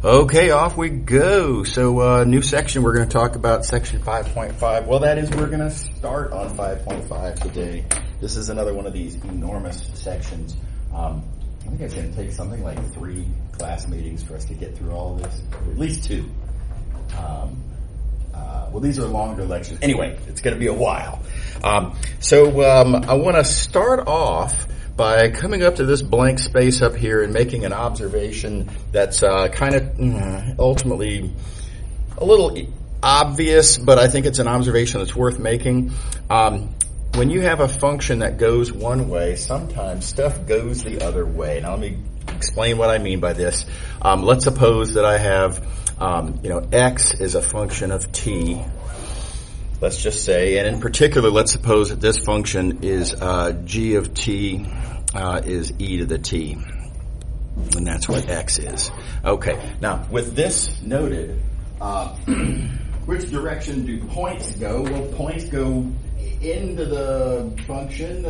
Okay, off we go. So, new section, we're going to talk about section 5.5. Well, that is, we're going to start on 5.5 today. This is another one of these enormous sections. I think it's going to take something like 3 class meetings for us to get through all of this, or at least 2. Well, these are longer lectures. Anyway, it's going to be a while. I want to start off by coming up to this blank space up here and making an observation that's kind of ultimately a little obvious, but I think it's an observation that's worth making. When you have a function that goes one way, sometimes stuff goes the other way. Now let me explain what I mean by this. Let's suppose that I have, x is a function of t. Let's just say, and in particular, let's suppose that this function is g of t is e to the t. And that's what x is. Okay, now with this noted, which direction do points go? Well, points go into the function.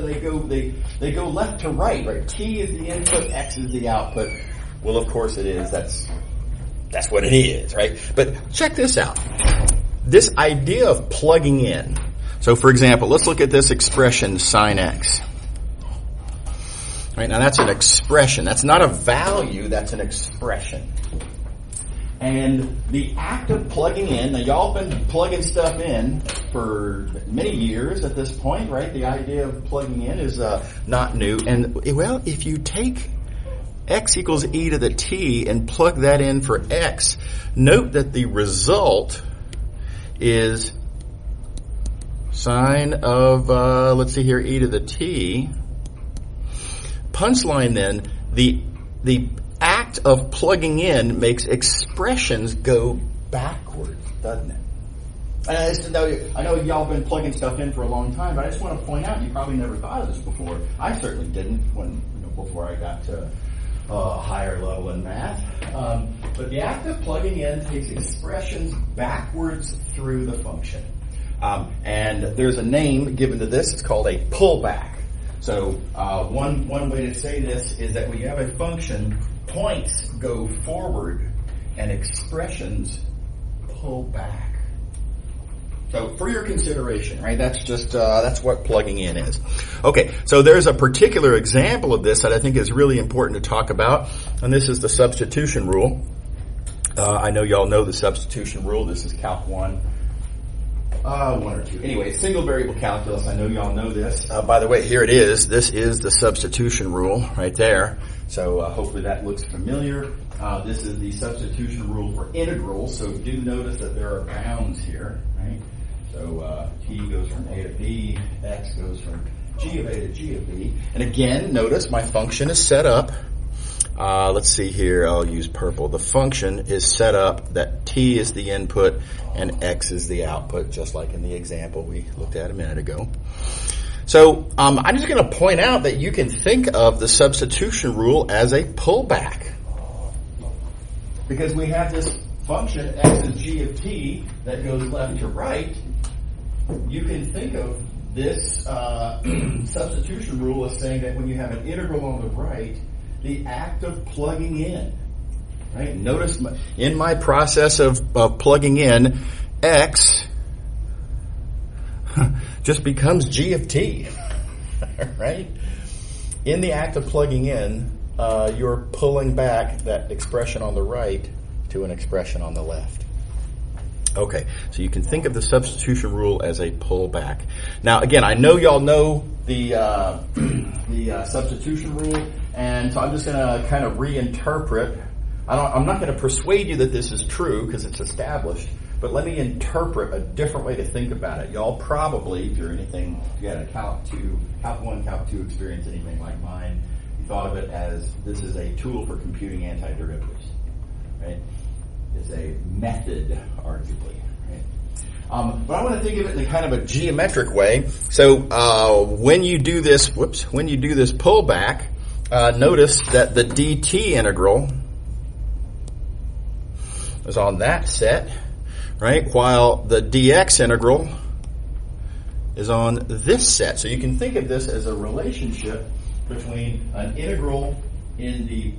They go left to right? T is the input, x is the output. Well, of course it is. That's what it is, right? But check this out. This idea of plugging in. So, for example, let's look at this expression sine x. Right, now that's an expression. That's not a value, that's an expression. And the act of plugging in, now y'all have been plugging stuff in for many years at this point, right? The idea of plugging in is not new. And, well, if you take x equals e to the t and plug that in for x, note that the result is sine of, let's see here, e to the t. Punchline then, the act of plugging in makes expressions go backwards, doesn't it? I know y'all have been plugging stuff in for a long time, but I just want to point out, you probably never thought of this before. I certainly didn't before I got to a higher level in math. But the act of plugging in takes expressions backwards through the function. And there's a name given to this. It's called a pullback. So one way to say this is that when you have a function, points go forward and expressions pull back. So for your consideration, right? That's just that's what plugging in is. Okay, so there's a particular example of this that I think is really important to talk about, and this is the substitution rule. I know y'all know the substitution rule. This is Calc 1. 1 or 2. Anyway, single variable calculus. I know y'all know this. By the way, here it is. This is the substitution rule right there. So hopefully that looks familiar. This is the substitution rule for integrals. So do notice that there are bounds here, right? So t goes from a to b, x goes from g of a to g of b. And again, notice my function is set up. Let's see here, I'll use purple. The function is set up that t is the input and x is the output, just like in the example we looked at a minute ago. So I'm just going to point out that you can think of the substitution rule as a pullback. Because we have this function, x is g of t, that goes left to right. You can think of this substitution rule as saying that when you have an integral on the right, the act of plugging in, right? Notice in my process of plugging in, x just becomes g of t, right? In the act of plugging in, you're pulling back that expression on the right to an expression on the left. Okay, so you can think of the substitution rule as a pullback. Now, again, I know y'all know the substitution rule, and so I'm just going to kind of reinterpret. I'm not going to persuade you that this is true because it's established, but let me interpret a different way to think about it. Y'all probably, if you had a Calc 1, Calc 2 experience, anything like mine, you thought of it as this is a tool for computing antiderivatives, right? It's a method, arguably. Right? But I want to think of it in kind of a geometric way. So when you do this pullback, notice that the dt integral is on that set, right? While the dx integral is on this set. So you can think of this as a relationship between an integral in the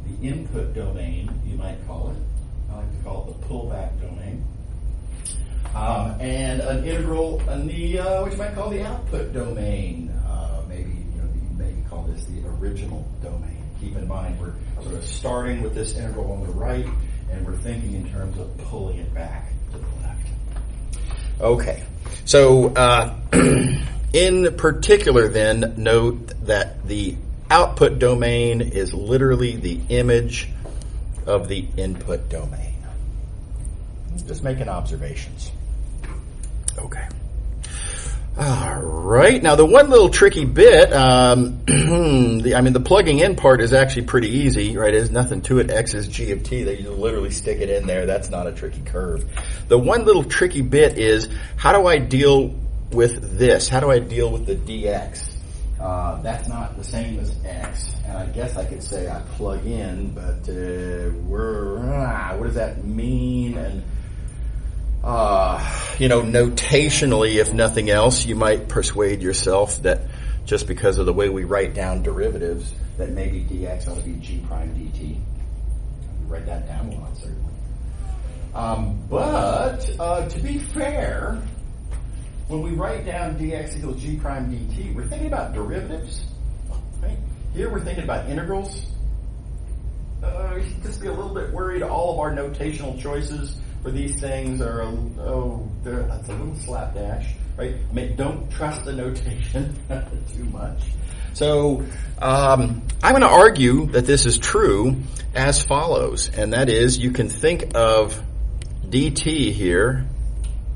the input domain, you might call it. I like to call it the pullback domain. And an integral in the, what you might call the output domain. You maybe call this the original domain. Keep in mind, we're sort of starting with this integral on the right, and we're thinking in terms of pulling it back to the left. Okay, so in particular then, note that the output domain is literally the image of the input domain. Just making observations. Okay. All right. Now, the one little tricky bit, the plugging in part is actually pretty easy, right? There's nothing to it. X is g of t. They just literally stick it in there. That's not a tricky curve. The one little tricky bit is, how do I deal with this? How do I deal with the dx? That's not the same as x, and I guess I could say I plug in, but what does that mean? And notationally, if nothing else, you might persuade yourself that just because of the way we write down derivatives, that maybe dx ought to be g prime dt. Write that down a lot, certainly. But to be fair, when we write down dx equals g prime dt, we're thinking about derivatives. Right? Here we're thinking about integrals. You should just be a little bit worried. All of our notational choices for these things are, that's a little slapdash, right? Don't trust the notation too much. So I'm going to argue that this is true as follows, and that is, you can think of dt here,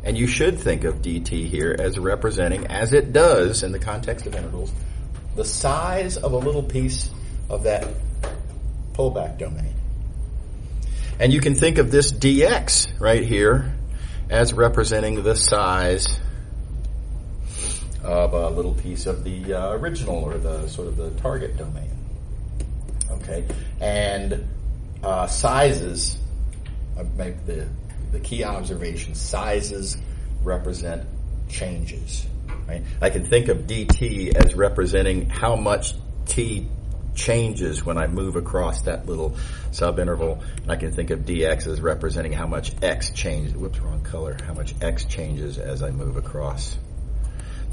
and you should think of dt here as representing, as it does in the context of integrals, the size of a little piece of that pullback domain. And you can think of this dx right here as representing the size of a little piece of the original, or the sort of the target domain. Okay, and sizes, I make the key observation: sizes represent changes. Right? I can think of dt as representing how much t changes when I move across that little subinterval, and I can think of dx as representing how much x changes. Whoops, wrong color. How much x changes as I move across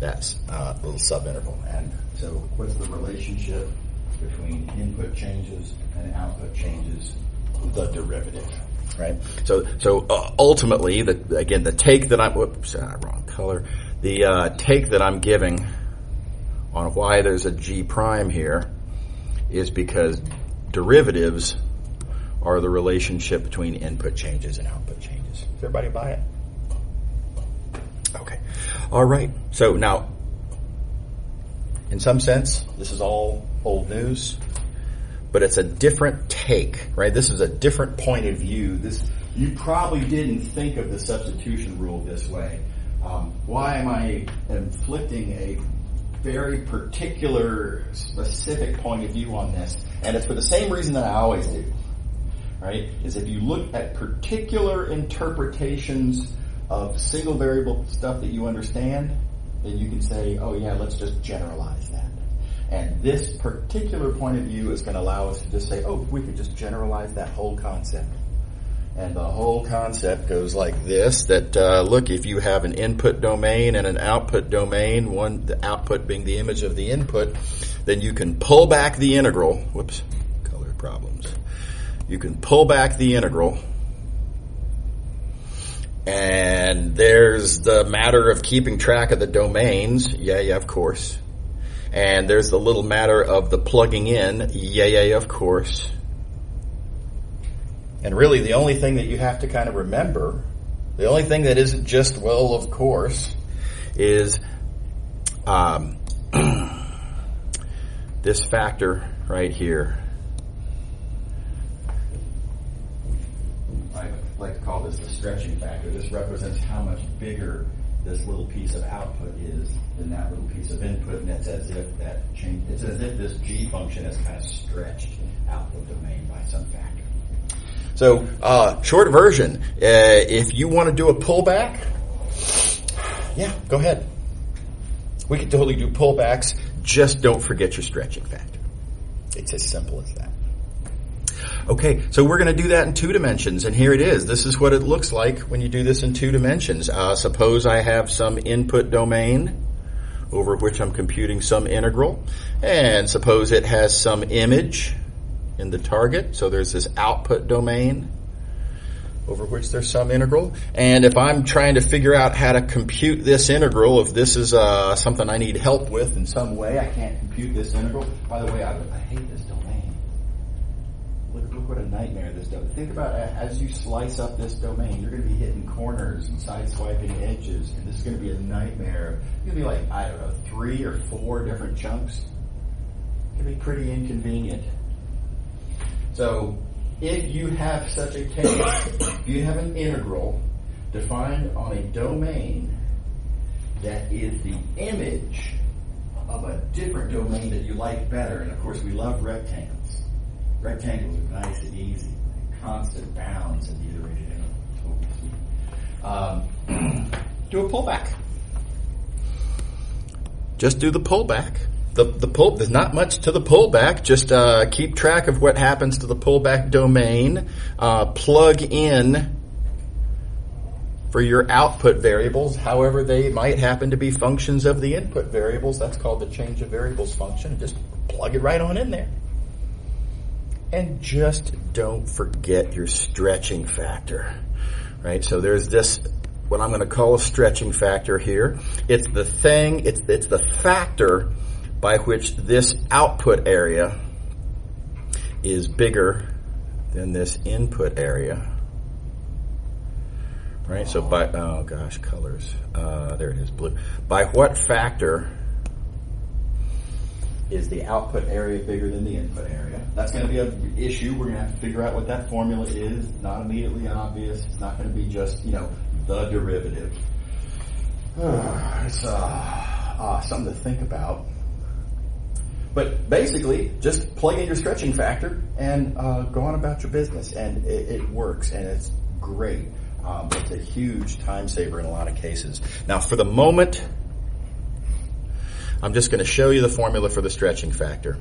that little subinterval. And so, what's the relationship between input changes and output changes? The derivative, right? So ultimately, the take that I'm wrong color. The take that I'm giving on why there's a g prime here is because derivatives are the relationship between input changes and output changes. Does everybody buy it? Okay. All right. So now, in some sense, this is all old news, but it's a different take, right? This is a different point of view. You probably didn't think of the substitution rule this way. Why am I inflicting a very particular, specific point of view on this? And it's for the same reason that I always do, right? Is if you look at particular interpretations of single variable stuff that you understand, then you can say, oh yeah, let's just generalize that. And this particular point of view is going to allow us to just say, oh, we could just generalize that whole concept. And the whole concept goes like this, that, look, if you have an input domain and an output domain, the output being the image of the input, then you can pull back the integral. Whoops, color problems. You can pull back the integral. And there's the matter of keeping track of the domains. Yeah, of course. And there's the little matter of the plugging in. Yeah, of course. And really, the only thing that you have to kind of remember, the only thing that isn't just, well, of course, is this factor right here. I like to call this the stretching factor. This represents how much bigger this little piece of output is than that little piece of input, and it's as if it's as if this g function has kind of stretched out the domain by some factor. So, short version, if you want to do a pullback, yeah, go ahead. We can totally do pullbacks, just don't forget your stretching factor. It's as simple as that. Okay, so we're going to do that in 2 dimensions, and here it is. This is what it looks like when you do this in 2 dimensions. Suppose I have some input domain over which I'm computing some integral, and suppose it has some image in the target, so there's this output domain over which there's some integral. And if I'm trying to figure out how to compute this integral, if this is something I need help with in some way, I can't compute this integral. By the way, I hate this domain. Look what a nightmare this does. Think about it, as you slice up this domain, you're going to be hitting corners and side-swiping edges, and this is going to be a nightmare. It's going to be like, I don't know, 3 or 4 different chunks. It can be pretty inconvenient. So, if you have such a case, if you have an integral defined on a domain that is the image of a different domain that you like better, and of course we love rectangles. Rectangles are nice and easy, constant bounds in the iterated interval. Do a pullback. Just do the pullback. There's not much to the pullback. Just keep track of what happens to the pullback domain. Plug in for your output variables, however they might happen to be functions of the input variables. That's called the change of variables function. Just plug it right on in there. And just don't forget your stretching factor. Right? So there's this, what I'm going to call a stretching factor here. It's the thing, it's the factor by which this output area is bigger than this input area. Right? So by, oh gosh, colors. There it is, blue. By what factor is the output area bigger than the input area? That's going to be an issue. We're going to have to figure out what that formula is. It's not immediately obvious. It's not going to be just, the derivative. It's something to think about. But basically, just plug in your stretching factor and go on about your business. And it works, and it's great. It's a huge time saver in a lot of cases. Now, for the moment, I'm just going to show you the formula for the stretching factor.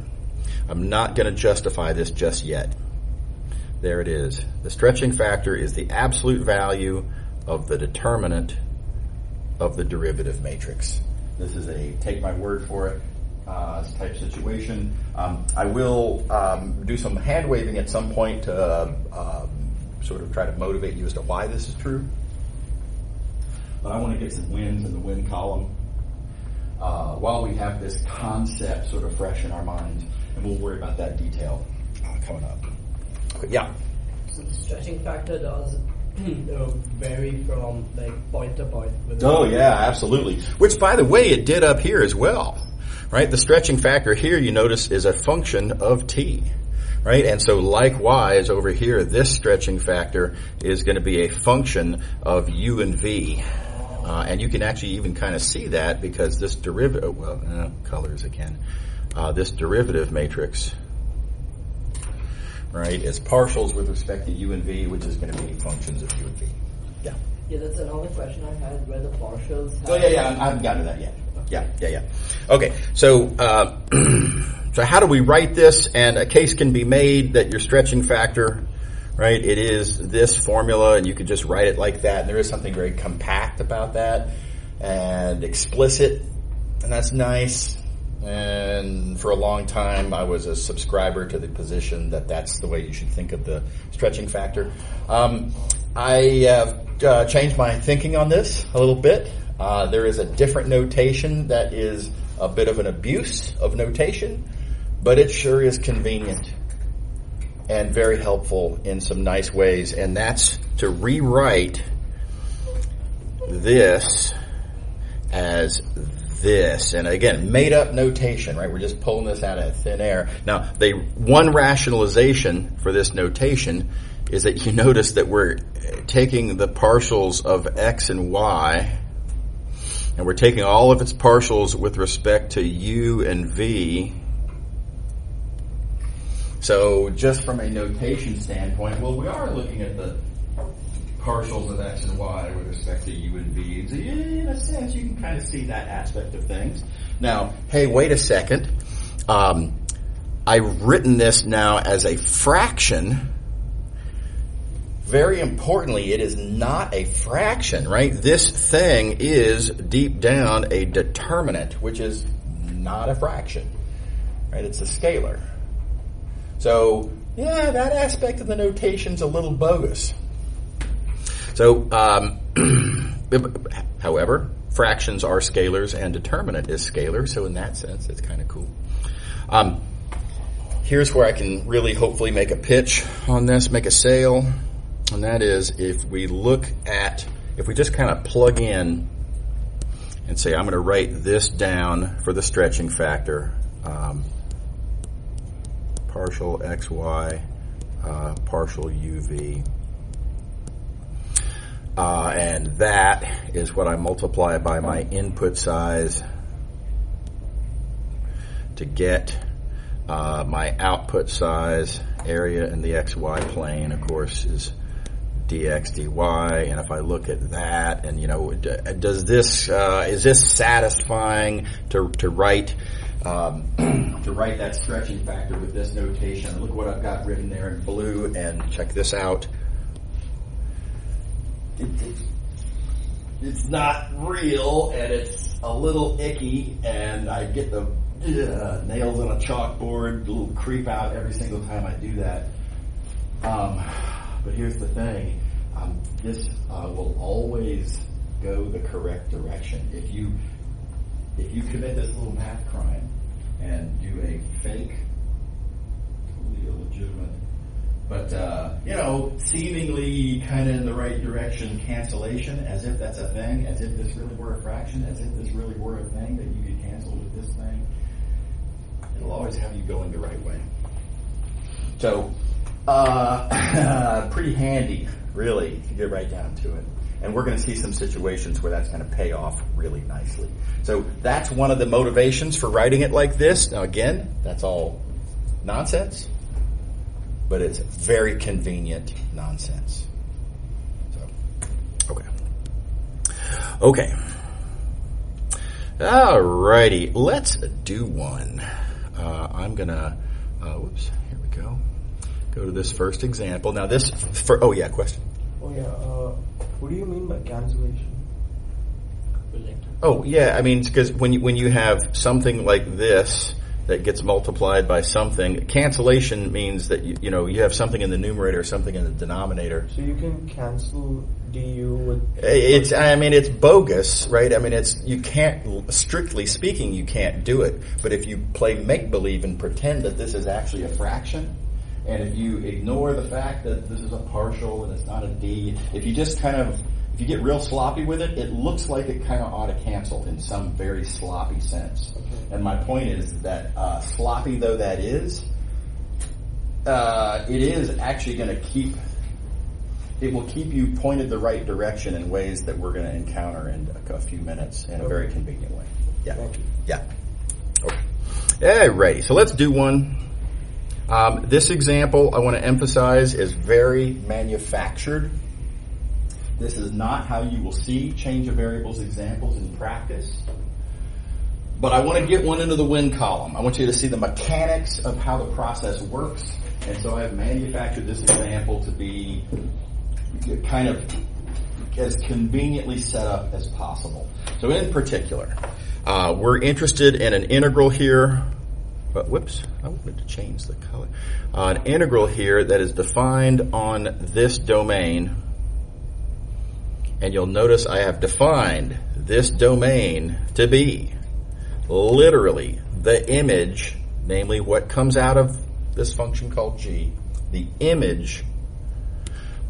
I'm not going to justify this just yet. There it is. The stretching factor is the absolute value of the determinant of the derivative matrix. This is a take my word for it type situation. I will do some hand waving at some point to sort of try to motivate you as to why this is true. But I want to get some wins in the win column while we have this concept sort of fresh in our minds, and we'll worry about that detail coming up. Okay, yeah. So the stretching factor does vary from point to point. Oh yeah, absolutely. Which, by the way, it did up here as well, right? The stretching factor here, you notice, is a function of t, right? And so likewise over here, this stretching factor is going to be a function of u and v. And you can actually even kind of see that because this derivative, colors again, this derivative matrix, right, is partials with respect to u and v, which is going to be functions of u and v. Yeah. Yeah, that's another question I had, where the partials have... Oh, yeah, I haven't gotten to that yet. Yeah. Okay, so so how do we write this? And a case can be made that your stretching factor, right, it is this formula, and you could just write it like that. And there is something very compact about that and explicit, and that's nice. And for a long time, I was a subscriber to the position that that's the way you should think of the stretching factor. I have changed my thinking on this a little bit. There is a different notation that is a bit of an abuse of notation, but it sure is convenient and very helpful in some nice ways. And that's to rewrite this as this. And again, made up notation, right? We're just pulling this out of thin air. Now, the one rationalization for this notation is that you notice that we're taking the partials of x and y, and we're taking all of its partials with respect to u and v. So just from a notation standpoint, well, we are looking at the partials of x and y with respect to u and v. So in a sense, you can kind of see that aspect of things. Now, hey, wait a second. I've written this now as a fraction very importantly, it is not a fraction, right? This thing is deep down a determinant, which is not a fraction, right? It's a scalar. So, yeah, that aspect of the notation's a little bogus. So, however, fractions are scalars and determinant is scalar, so in that sense, it's kind of cool. Here's where I can really hopefully make a pitch on this, make a sale, and that is if we just kind of plug in and say, I'm going to write this down for the stretching factor, partial xy, partial uv, and that is what I multiply by my input size to get my output size. Area in the xy plane, of course, is dx dy, and if I look at that, and is this satisfying to write that stretching factor with this notation? Look what I've got written there in blue, and check this out. It's not real, and it's a little icky, and I get the nails on a chalkboard, a little creep out every single time I do that. But here's the thing, this will always go the correct direction. If you commit this little math crime and do a fake, totally illegitimate, but seemingly kind of in the right direction cancellation, as if that's a thing, as if this really were a fraction, as if this really were a thing that you could cancel with this thing, it'll always have you going the right way. So, pretty handy, really, if you get right down to it. And we're going to see some situations where that's going to pay off really nicely. So that's one of the motivations for writing it like this. Now again, that's all nonsense, but it's very convenient nonsense. So, okay. Alrighty, let's do one. I'm going to, here we go. Go to this first example. Now question. What do you mean by cancellation? Oh, yeah, I mean, because when you have something like this that gets multiplied by something, cancellation means that you have something in the numerator, something in the denominator. So you can cancel du with... It's bogus, right? You can't, strictly speaking, you can't do it. But if you play make-believe and pretend that this is actually a fraction, and if you ignore the fact that this is a partial and it's not a d, if you get real sloppy with it, it looks like it kind of ought to cancel in some very sloppy sense. Okay. And my point is that sloppy though that is, it is actually going to keep you pointed the right direction in ways that we're going to encounter in a few minutes in a very convenient way. Yeah. Yeah. Okay. Alrighty, so let's do one. This example, I want to emphasize, is very manufactured. This is not how you will see change of variables examples in practice. But I want to get one into the win column. I want you to see the mechanics of how the process works. And so I've manufactured this example to be kind of as conveniently set up as possible. So in particular, we're interested in an integral here. But whoops, I wanted to change the color. An integral here that is defined on this domain. And you'll notice I have defined this domain to be literally the image, namely what comes out of this function called g, the image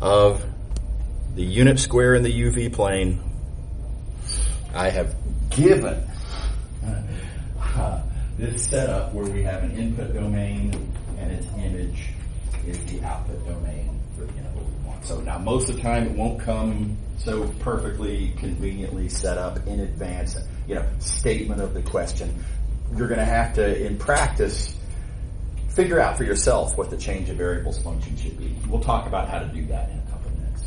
of the unit square in the UV plane. I have given this setup where we have an input domain and its image is the output domain for the interval we want. So now most of the time it won't come so perfectly, conveniently set up in advance, statement of the question. You're going to have to, in practice, figure out for yourself what the change of variables function should be. We'll talk about how to do that in a couple of minutes.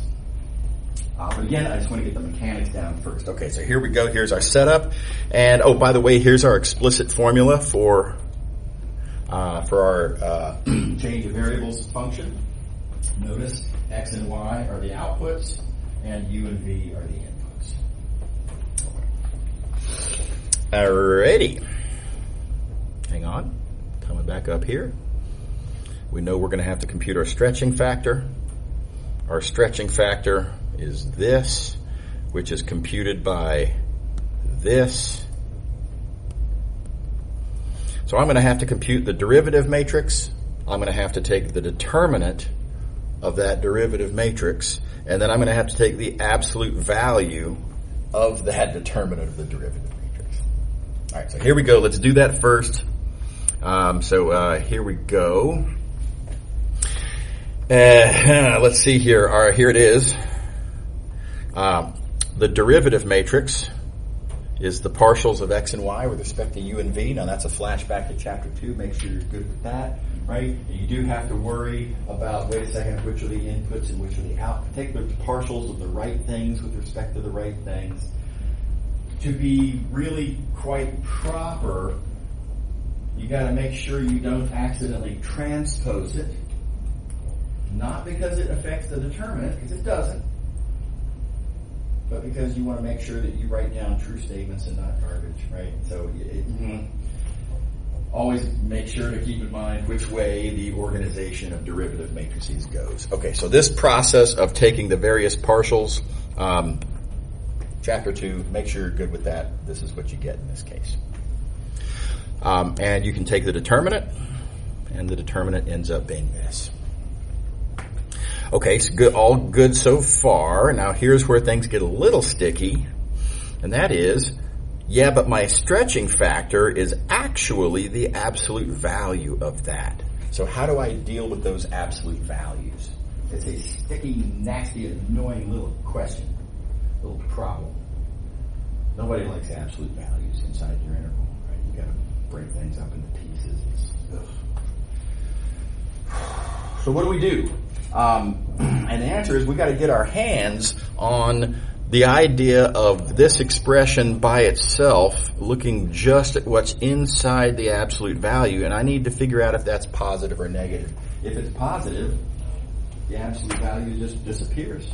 But again, I just want to get the mechanics down first. Okay, so here we go. Here's our setup. And, by the way, here's our explicit formula for our change of variables function. Notice X and Y are the outputs, and U and V are the inputs. Alrighty. Hang on. Coming back up here. We know we're going to have to compute our stretching factor. Our stretching factor is this, which is computed by this. So I'm going to have to compute the derivative matrix. I'm going to have to take the determinant of that derivative matrix, and then I'm going to have to take the absolute value of that determinant of the derivative matrix. All right, so here we go. Let's do that first. Here we go. Let's see here. All right, here it is. The derivative matrix is the partials of x and y with respect to u and v. Now that's a flashback to chapter 2. Make sure you're good with that, right? You do have to worry about, wait a second, which are the inputs and which are the outputs. Take the partials of the right things with respect to the right things. To be really quite proper, you got to make sure you don't accidentally transpose it. Not because it affects the determinant, because it doesn't, but because you want to make sure that you write down true statements and not garbage, right? So always make sure to keep in mind which way the organization of derivative matrices goes. Okay, so this process of taking the various partials, chapter 2, make sure you're good with that. This is what you get in this case. And you can take the determinant, and the determinant ends up being this. Okay, so good, all good so far. Now here's where things get a little sticky, and that is, yeah, but my stretching factor is actually the absolute value of that. So how do I deal with those absolute values? It's a sticky, nasty, annoying little question, little problem. Nobody likes absolute values inside your interval, right? You gotta break things up into pieces. So what do we do? And the answer is we got to get our hands on the idea of this expression by itself, looking just at what's inside the absolute value, and I need to figure out if that's positive or negative. If it's positive, the absolute value just disappears.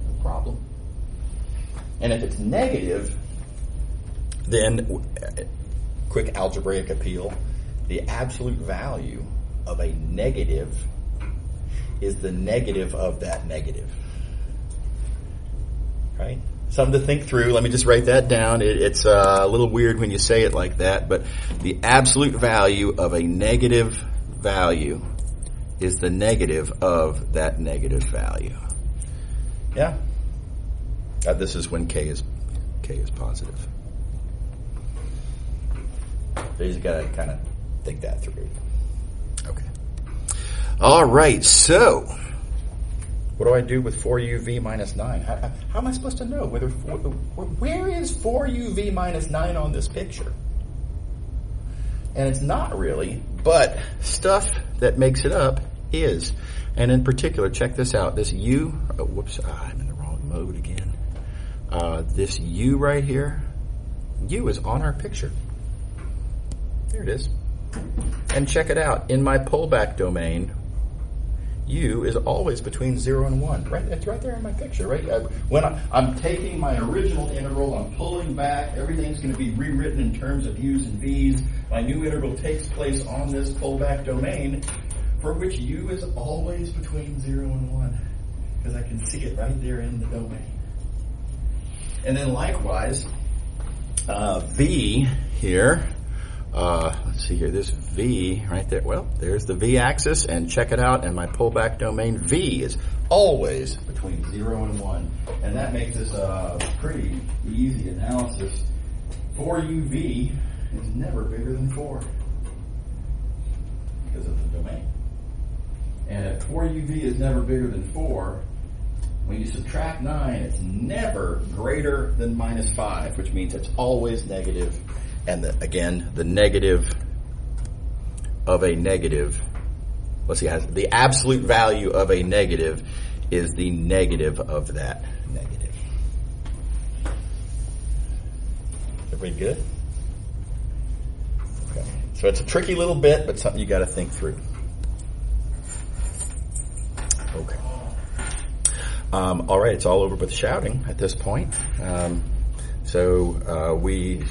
No problem. And if it's negative, then, quick algebraic appeal, the absolute value of a negative is the negative of that negative. Right? Something to think through. Let me just write that down. It's a little weird when you say it like that, but the absolute value of a negative value is the negative of that negative value. Yeah? This is when k is positive. So you just got to kind of think that through. Okay. All right, so what do I do with 4uv minus 9? How am I supposed to know where is 4uv minus 9 on this picture? And it's not really, but stuff that makes it up is. And in particular, check this out. This u, I'm in the wrong mode again. This u right here, u is on our picture. There it is. And check it out. In my pullback domain, u is always between 0 and 1. Right? It's right there in my picture. Right? When I'm taking my original integral, I'm pulling back. Everything's going to be rewritten in terms of u's and v's. My new integral takes place on this pullback domain, for which u is always between 0 and 1. Because I can see it right there in the domain. And then likewise, v here. Let's see here, this V right there. Well, there's the V axis, and check it out, and my pullback domain V is always between 0 and 1. And that makes this a pretty easy analysis. 4uv is never bigger than 4 because of the domain. And if 4uv is never bigger than 4, when you subtract 9, it's never greater than minus 5, which means it's always negative. And again, the negative of a negative, let's see, the absolute value of a negative is the negative of that negative. Everybody good? Okay. So it's a tricky little bit, but something you got to think through. Okay. All right, it's all over with shouting at this point. So we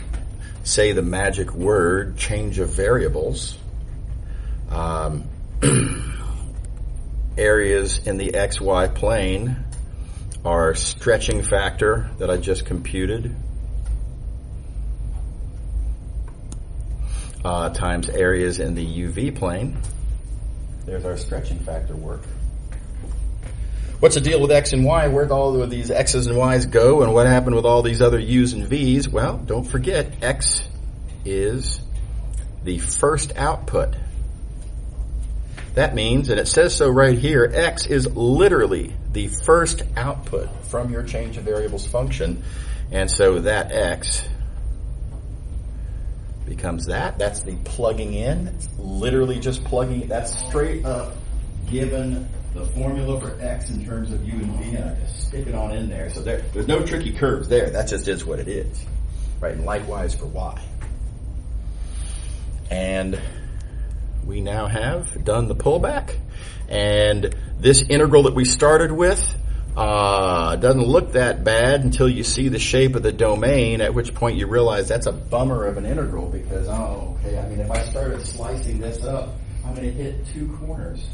say the magic word, change of variables. Areas in the XY plane are stretching factor that I just computed times areas in the UV plane. There's our stretching factor work. What's the deal with X and Y? Where'd all of these X's and Y's go, and what happened with all these other U's and V's? Well, don't forget, X is the first output. That means, and it says so right here, X is literally the first output from your change of variables function. And so that X becomes that. That's the plugging in. It's literally just plugging. That's straight up given the formula for X in terms of U and V, and I just stick it on in there. So there's no tricky curves there. That just is what it is. Right? And likewise for Y. And we now have done the pullback. And this integral that we started with doesn't look that bad until you see the shape of the domain, at which point you realize that's a bummer of an integral because, if I started slicing this up, I'm going to hit two corners,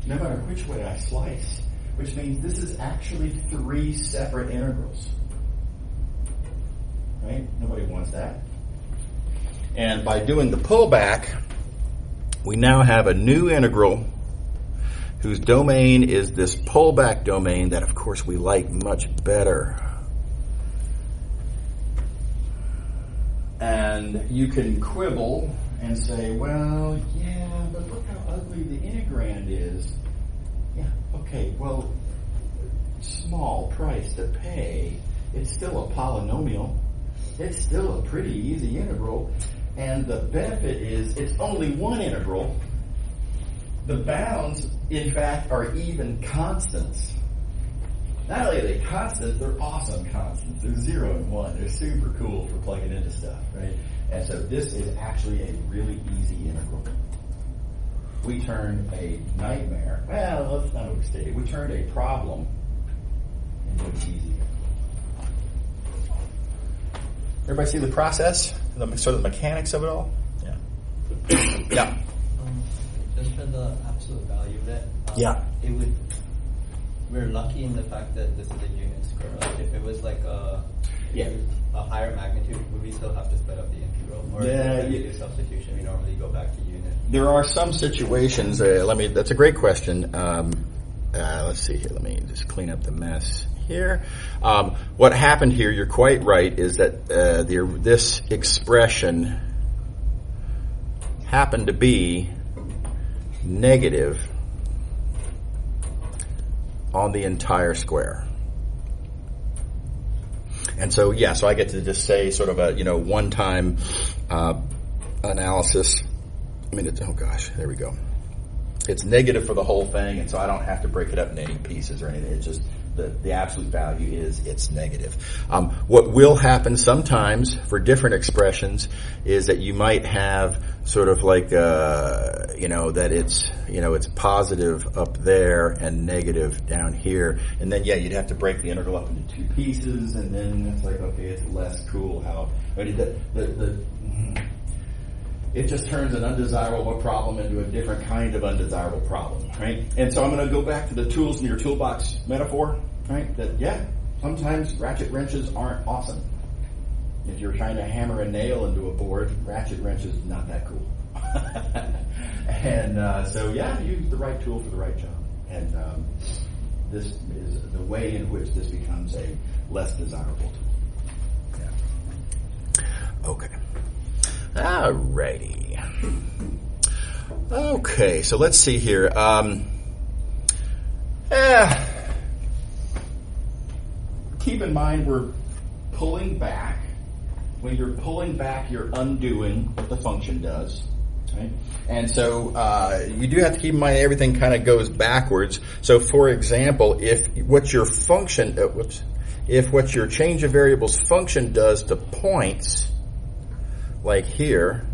no matter which way I slice, which means this is actually three separate integrals. Right? Nobody wants that. And by doing the pullback, we now have a new integral whose domain is this pullback domain that, of course, we like much better. And you can quibble and say, well, yeah, but look how ugly the integrand is. Yeah, okay, well, small price to pay. It's still a polynomial. It's still a pretty easy integral. And the benefit is it's only one integral. The bounds, in fact, are even constants. Not only are they constants, they're awesome constants. They're 0 and 1. They're super cool for plugging into stuff, right? And so this is actually a really easy integral. We turned a nightmare, well, let's not overstate it. We turned a problem into an easy integral. Everybody see the process? Sort of the mechanics of it all? Yeah. Yeah. Just for the absolute value of it. Yeah. We're lucky in the fact that this is a unit square. Like if it was like a higher magnitude, would we still have to split up the integral? Or if we do substitution, we normally go back to unit? There are some situations, that's a great question. Let's see here, let me just clean up the mess here. What happened here, you're quite right, is that this expression happened to be negative on the entire square. And so, so I get to just say sort of a, one-time analysis. There we go. It's negative for the whole thing, and so I don't have to break it up into any pieces or anything. It's just the absolute value is it's negative. What will happen sometimes for different expressions is that you might have sort of like that it's positive up there and negative down here, and then you'd have to break the integral up into two pieces, and then it's like, okay, it's less cool how it just turns an undesirable problem into a different kind of undesirable problem, right? And so I'm going to go back to the tools in your toolbox metaphor, right? That, sometimes ratchet wrenches aren't awesome. If you're trying to hammer a nail into a board, ratchet wrench is not that cool. And use the right tool for the right job. And this is the way in which this becomes a less desirable tool. Yeah. Okay. Alrighty. Okay, so let's see here. Keep in mind we're pulling back. When you're pulling back, you're undoing what the function does. Right? And so you do have to keep in mind everything kind of goes backwards. So, for example, if what your change of variables function does to points, like here,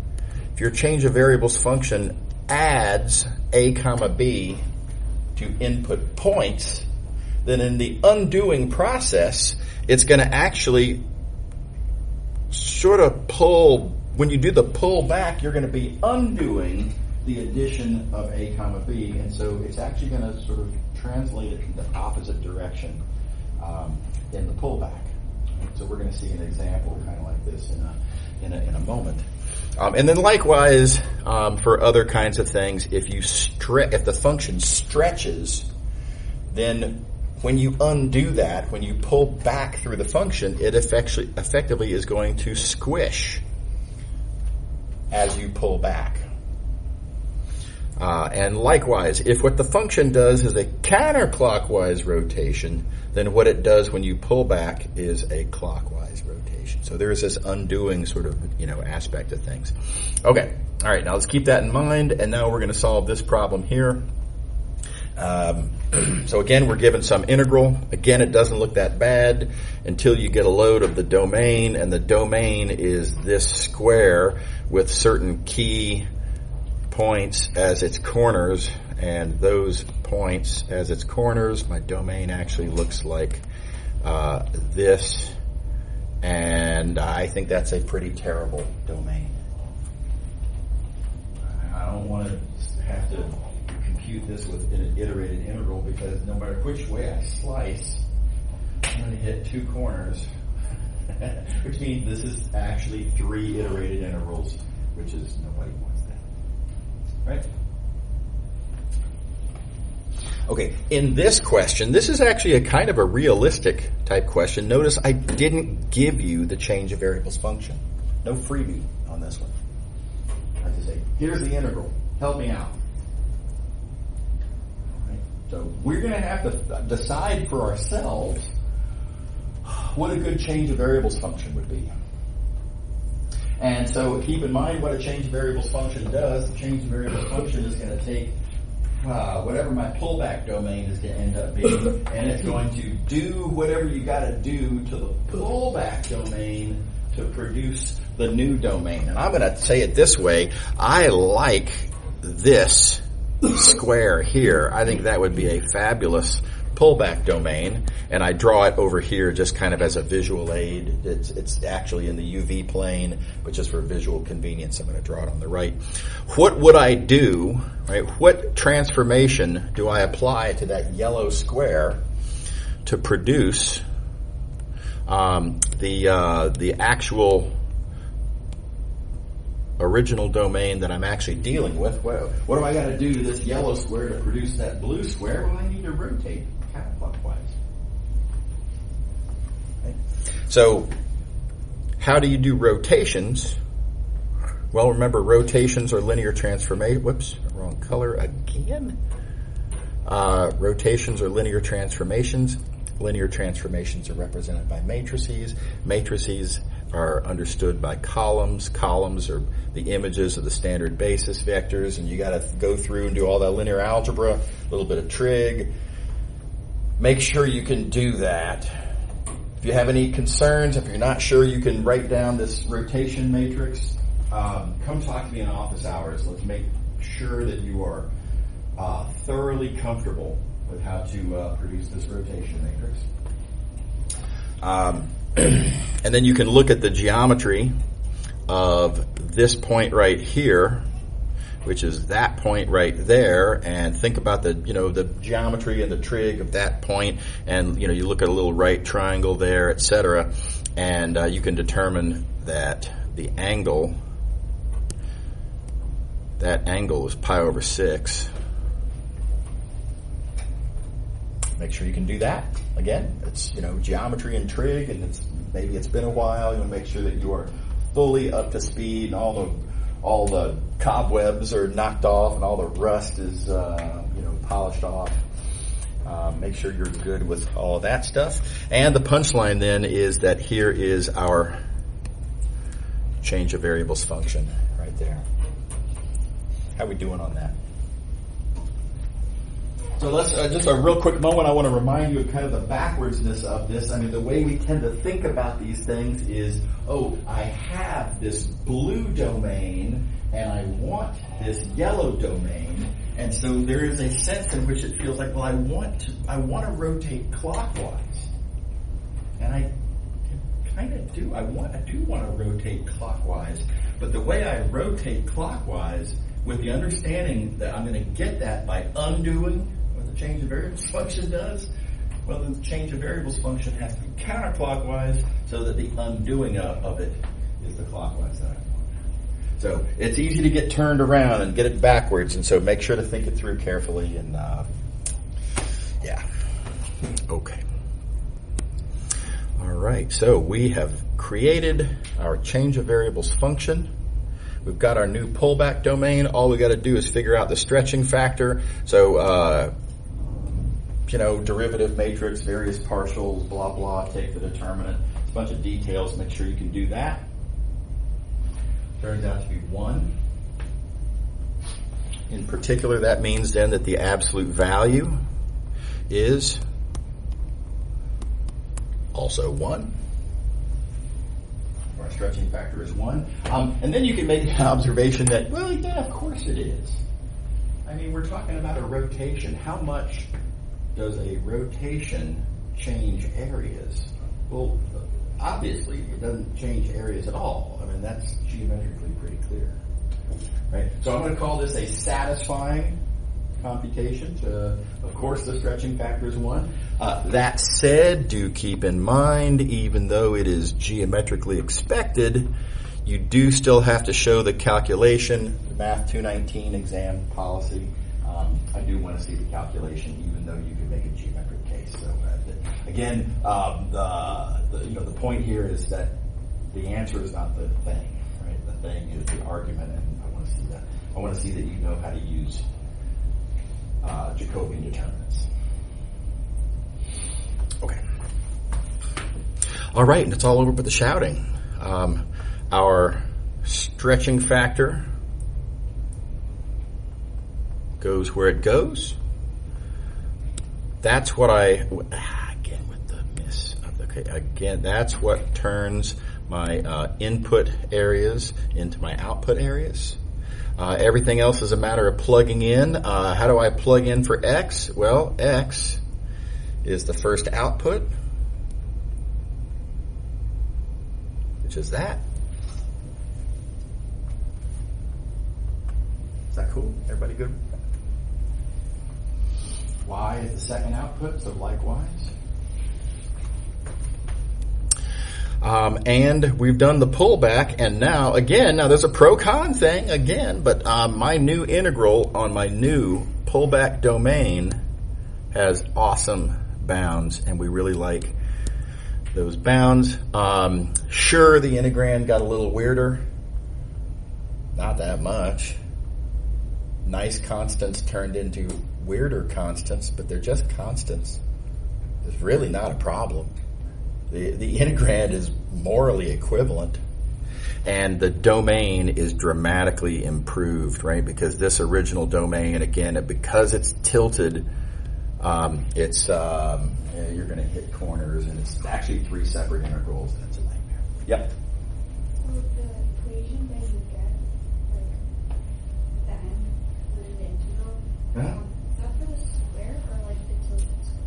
if your change of variables function adds a comma b to input points, then in the undoing process, it's going to actually sort of pull. When you do the pull back, you're going to be undoing the addition of A comma B, and so it's actually going to sort of translate it in the opposite direction in the pullback. So we're going to see an example kind of like this in a moment. And then likewise for other kinds of things, if the function stretches, then when you undo that, when you pull back through the function, it effectively is going to squish as you pull back. And likewise, if what the function does is a counterclockwise rotation, then what it does when you pull back is a clockwise rotation. So there is this undoing sort of, aspect of things. Okay. All right. Now let's keep that in mind. And now we're going to solve this problem here. So again, we're given some integral. Again, it doesn't look that bad until you get a load of the domain, and the domain is this square with certain key points as its corners, and those points as its corners. My domain actually looks like this, and I think that's a pretty terrible domain. I don't want to have to compute this with an iterated integral, because no matter which way I slice, I'm going to hit two corners, which means this is actually 3 iterated integrals, which is nobody wants that. Right? Okay, in this question, this is actually a kind of a realistic type question. Notice I didn't give you the change of variables function. No freebie on this one. I just say, here's the integral. Help me out. Right? So we're going to have to decide for ourselves what a good change of variables function would be. And so keep in mind what a change of variables function does. The change of variables function is going to take whatever my pullback domain is going to end up being, and it's going to do whatever you got to do to the pullback domain to produce the new domain. And I'm going to say it this way. I like this square here. I think that would be a fabulous pullback domain, and I draw it over here just kind of as a visual aid. It's actually in the UV plane, but just for visual convenience, I'm going to draw it on the right. What would I do, right? What transformation do I apply to that yellow square to produce the actual original domain that I'm actually dealing with? What do I got to do to this yellow square to produce that blue square? Well, I need to rotate counterclockwise. Okay. So, how do you do rotations? Well, remember, rotations are linear transformation. Whoops, wrong color again. Rotations are linear transformations. Linear transformations are represented by matrices. Matrices are understood by columns. Columns are the images of the standard basis vectors, and you got to go through and do all that linear algebra, a little bit of trig. Make sure you can do that. If you have any concerns, if you're not sure you can write down this rotation matrix, come talk to me in office hours. Let's make sure that you are thoroughly comfortable with how to produce this rotation matrix. And then you can look at the geometry of this point right here, which is that point right there, and think about the geometry and the trig of that point, and you look at a little right triangle there, etc., and you can determine that the angle, is pi over 6. Make sure you can do that. Again, it's geometry and trig, and maybe it's been a while. You want to make sure that you are fully up to speed, and all the cobwebs are knocked off, and all the rust is polished off. Make sure you're good with all that stuff. And the punchline then is that here is our change of variables function right there. How are we doing on that? So let's just a real quick moment. I want to remind you of kind of the backwardsness of this. I mean, the way we tend to think about these things is, I have this blue domain and I want this yellow domain, And so there is a sense in which it feels like, well, I want to rotate clockwise. And I kind of do. I do want to rotate clockwise. But the way I rotate clockwise, with the understanding that I'm going to get that by undoing what the change of variables function does, well, the change of variables function has to be counterclockwise so that the undoing of it is the clockwise that I want. So it's easy to get turned around and get it backwards, and so make sure to think it through carefully. And yeah, okay. All right, so we have created our change of variables function. We've got our new pullback domain. All we got to do is figure out the stretching factor. So, derivative matrix, various partials, blah, blah, take the determinant. It's a bunch of details. Make sure you can do that. Turns out to be 1. In particular, that means then that the absolute value is also 1. Our stretching factor is 1. And then you can make the observation that, well, yeah, of course it is. I mean, we're talking about a rotation. How much does a rotation change areas? Well, obviously, it doesn't change areas at all. I mean, that's geometrically pretty clear. Right? So I'm going to call this a satisfying computation. Of course, the stretching factor is 1. That said, do keep in mind, even though it is geometrically expected, you do still have to show the calculation, the Math219 exam policy. I do want to see the calculation, even though you can make a geometric case. So again, the point here is that the answer is not the thing, right? The thing is the argument, and I want to see that. I want to see that you know how to use Jacobian determinants. Okay. All right, and it's all over but the shouting. Our stretching factor goes where it goes. That's what that's what turns my input areas into my output areas. Everything else is a matter of plugging in. How do I plug in for X? Well, X is the first output, which is that. Is that cool? Everybody good? Y is the second output, so likewise. And we've done the pullback, and now there's a pro-con thing again, but my new integral on my new pullback domain has awesome bounds, and we really like those bounds. Sure, the integrand got a little weirder. Not that much. Nice constants turned into weirder constants, but they're just constants. It's really not a problem. The integrand is morally equivalent, and the domain is dramatically improved, right? Because this original domain, again, because it's tilted, you're going to hit corners, and it's actually 3 separate integrals, and it's a nightmare. Yep. So the equation that you get, like the end with the integral, is that for the square or like the tilted square?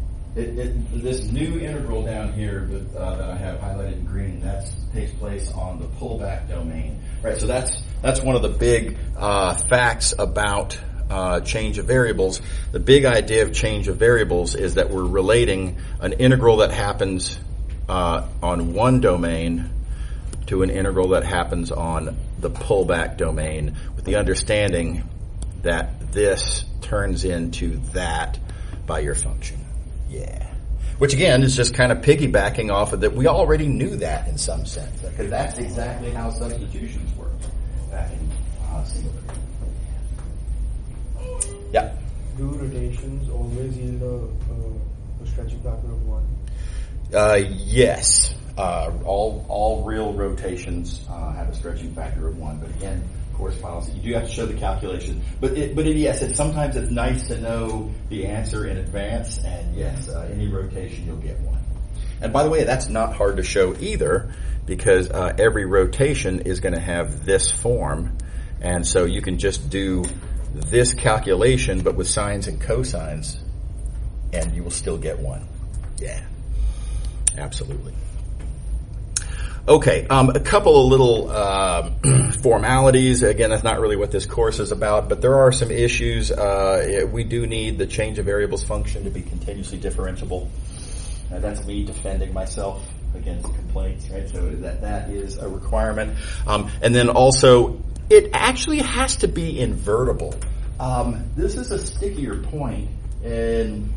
This new integral down here that I have highlighted in green, that takes place on the pullback domain, right? So that's one of the big facts about change of variables. The big idea of change of variables is that we're relating an integral that happens on one domain to an integral that happens on the pullback domain, with the understanding that this turns into that by your function. Yeah. Which again is just kind of piggybacking off of that. We already knew that in some sense, because that's exactly how substitutions work back in single variable. Yeah. Do rotations always yield a stretching factor of 1? Yes. All real rotations have a stretching factor of 1, but again, course policy, you do have to show the calculation. Yes, sometimes it's nice to know the answer in advance, and yes, any rotation you'll get 1. And by the way, that's not hard to show either, because every rotation is going to have this form, and so you can just do this calculation, but with sines and cosines, and you will still get 1. Yeah, absolutely. Okay, a couple of little formalities. Again, that's not really what this course is about, but there are some issues. We do need the change of variables function to be continuously differentiable. That's me defending myself against complaints, right? So that is a requirement. And then also, it actually has to be invertible. This is a stickier point, and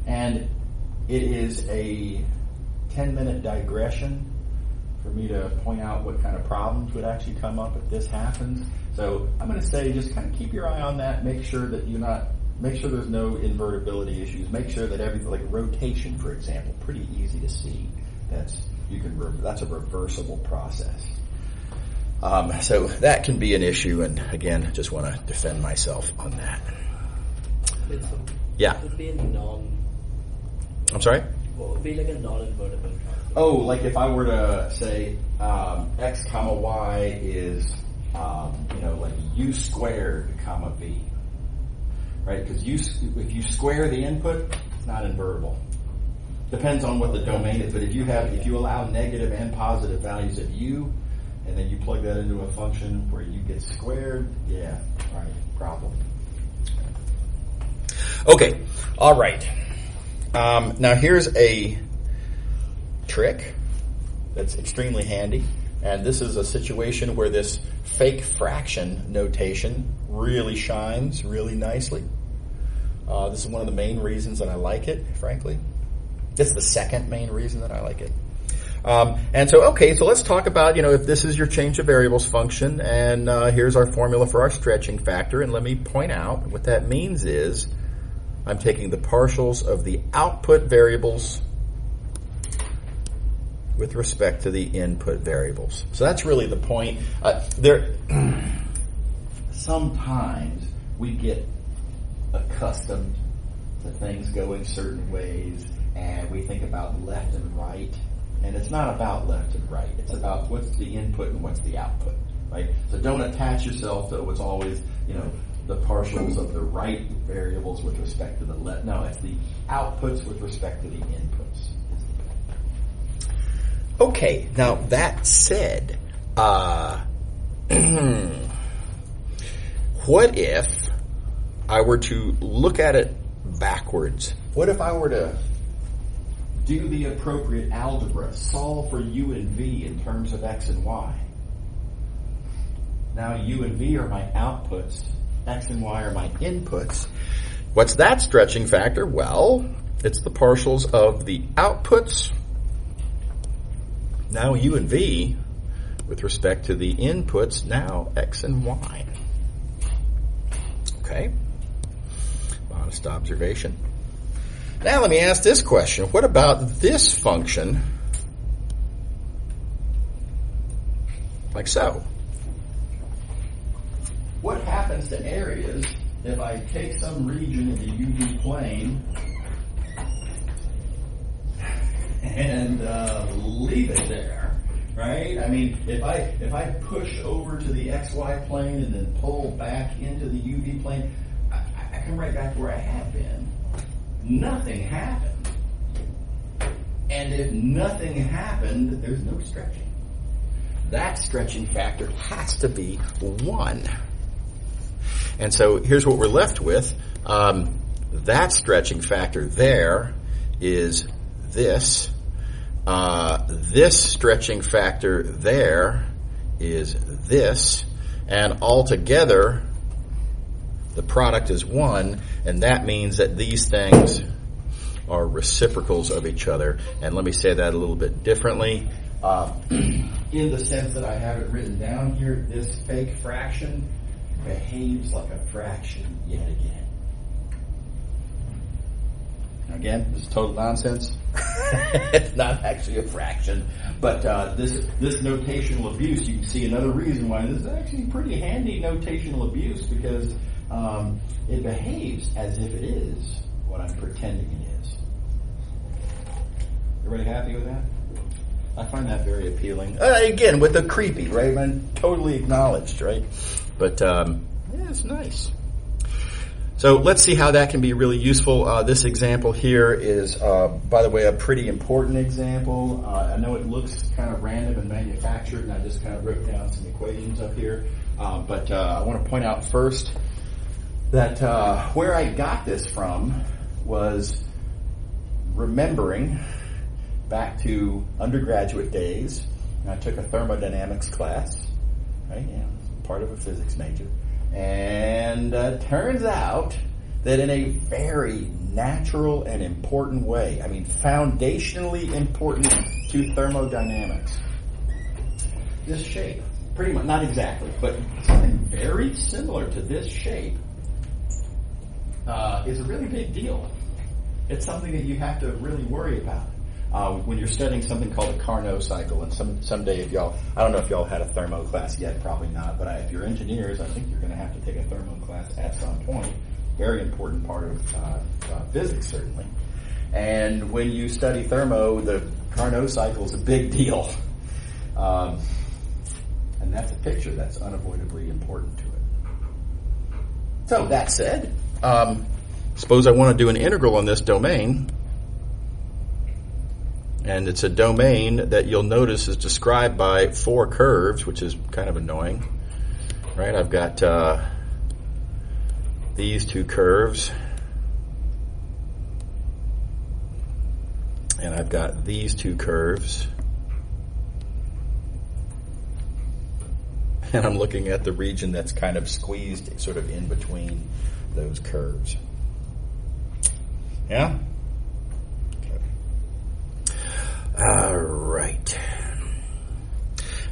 it is a 10-minute digression for me to point out what kind of problems would actually come up if this happens. So I'm going to say just kind of keep your eye on that. Make sure that make sure there's no invertibility issues. Make sure that everything, like rotation, for example, pretty easy to see. That's a reversible process. So that can be an issue, and again, just want to defend myself on that. Yeah. Would be a I'm sorry? What would be like a non-invertible transform? Oh, like if I were to say x comma y is like u squared comma v, right? Because if you square the input, it's not invertible. Depends on what the domain is, but if you allow negative and positive values of u, and then you plug that into a function where u gets squared, yeah, all right, problem. Okay, all right. Now here's a trick that's extremely handy, and this is a situation where this fake fraction notation really shines really nicely. This is one of the main reasons that I like it, frankly. This is the second main reason that I like it. And so let's talk about, if this is your change of variables function, and here's our formula for our stretching factor, and let me point out what that means is I'm taking the partials of the output variables with respect to the input variables. So that's really the point. Sometimes we get accustomed to things going certain ways, and we think about left and right, and it's not about left and right. It's about what's the input and what's the output, right? So don't attach yourself to what's always, the partials of the right variables with respect to the left. No, it's the outputs with respect to the inputs. Okay, now that said, what if I were to look at it backwards? What if I were to do the appropriate algebra, solve for u and v in terms of x and y? Now u and v are my outputs, x and y are my inputs. What's that stretching factor? Well, it's the partials of the outputs. Now u and v with respect to the inputs, now x and y. Okay. Honest observation. Now let me ask this question. What about this function? Like so. What happens to areas if I take some region in the UV plane and leave it there, right? I mean, if I push over to the XY plane and then pull back into the UV plane, I come right back to where I have been. Nothing happened. And if nothing happened, there's no stretching. That stretching factor has to be 1. And so here's what we're left with. That stretching factor there is this. This stretching factor there is this. And altogether, the product is 1, and that means that these things are reciprocals of each other. And let me say that a little bit differently. In the sense that I have it written down here, this fake fraction behaves like a fraction yet again. Again, this is total nonsense. It's not actually a fraction, but this notational abuse, you can see another reason why this is actually pretty handy notational abuse, because it behaves as if it is what I'm pretending it is. Everybody happy with that? I find that very appealing. Again, with the creepy, right? I'm totally acknowledged, right? But yeah, it's nice. So let's see how that can be really useful. This example here is, by the way, a pretty important example. I know it looks kind of random and manufactured, and I just kind of wrote down some equations up here. But I want to point out first that where I got this from was remembering back to undergraduate days. And I took a thermodynamics class, right? Yeah, part of a physics major. And turns out that in a very natural and important way, I mean foundationally important to thermodynamics, this shape, pretty much, not exactly, but something very similar to this shape is a really big deal. It's something that you have to really worry about. When you're studying something called a Carnot cycle, and someday if y'all, I don't know if y'all had a thermo class yet, probably not, but if you're engineers, I think you're going to have to take a thermo class at some point. Very important part of physics, certainly. And when you study thermo, the Carnot cycle is a big deal. And that's a picture that's unavoidably important to it. So that said, suppose I want to do an integral on this domain. And it's a domain that you'll notice is described by 4 curves, which is kind of annoying, right? I've got these 2 curves, and I've got these 2 curves, and I'm looking at the region that's kind of squeezed sort of in between those curves. Yeah? All right.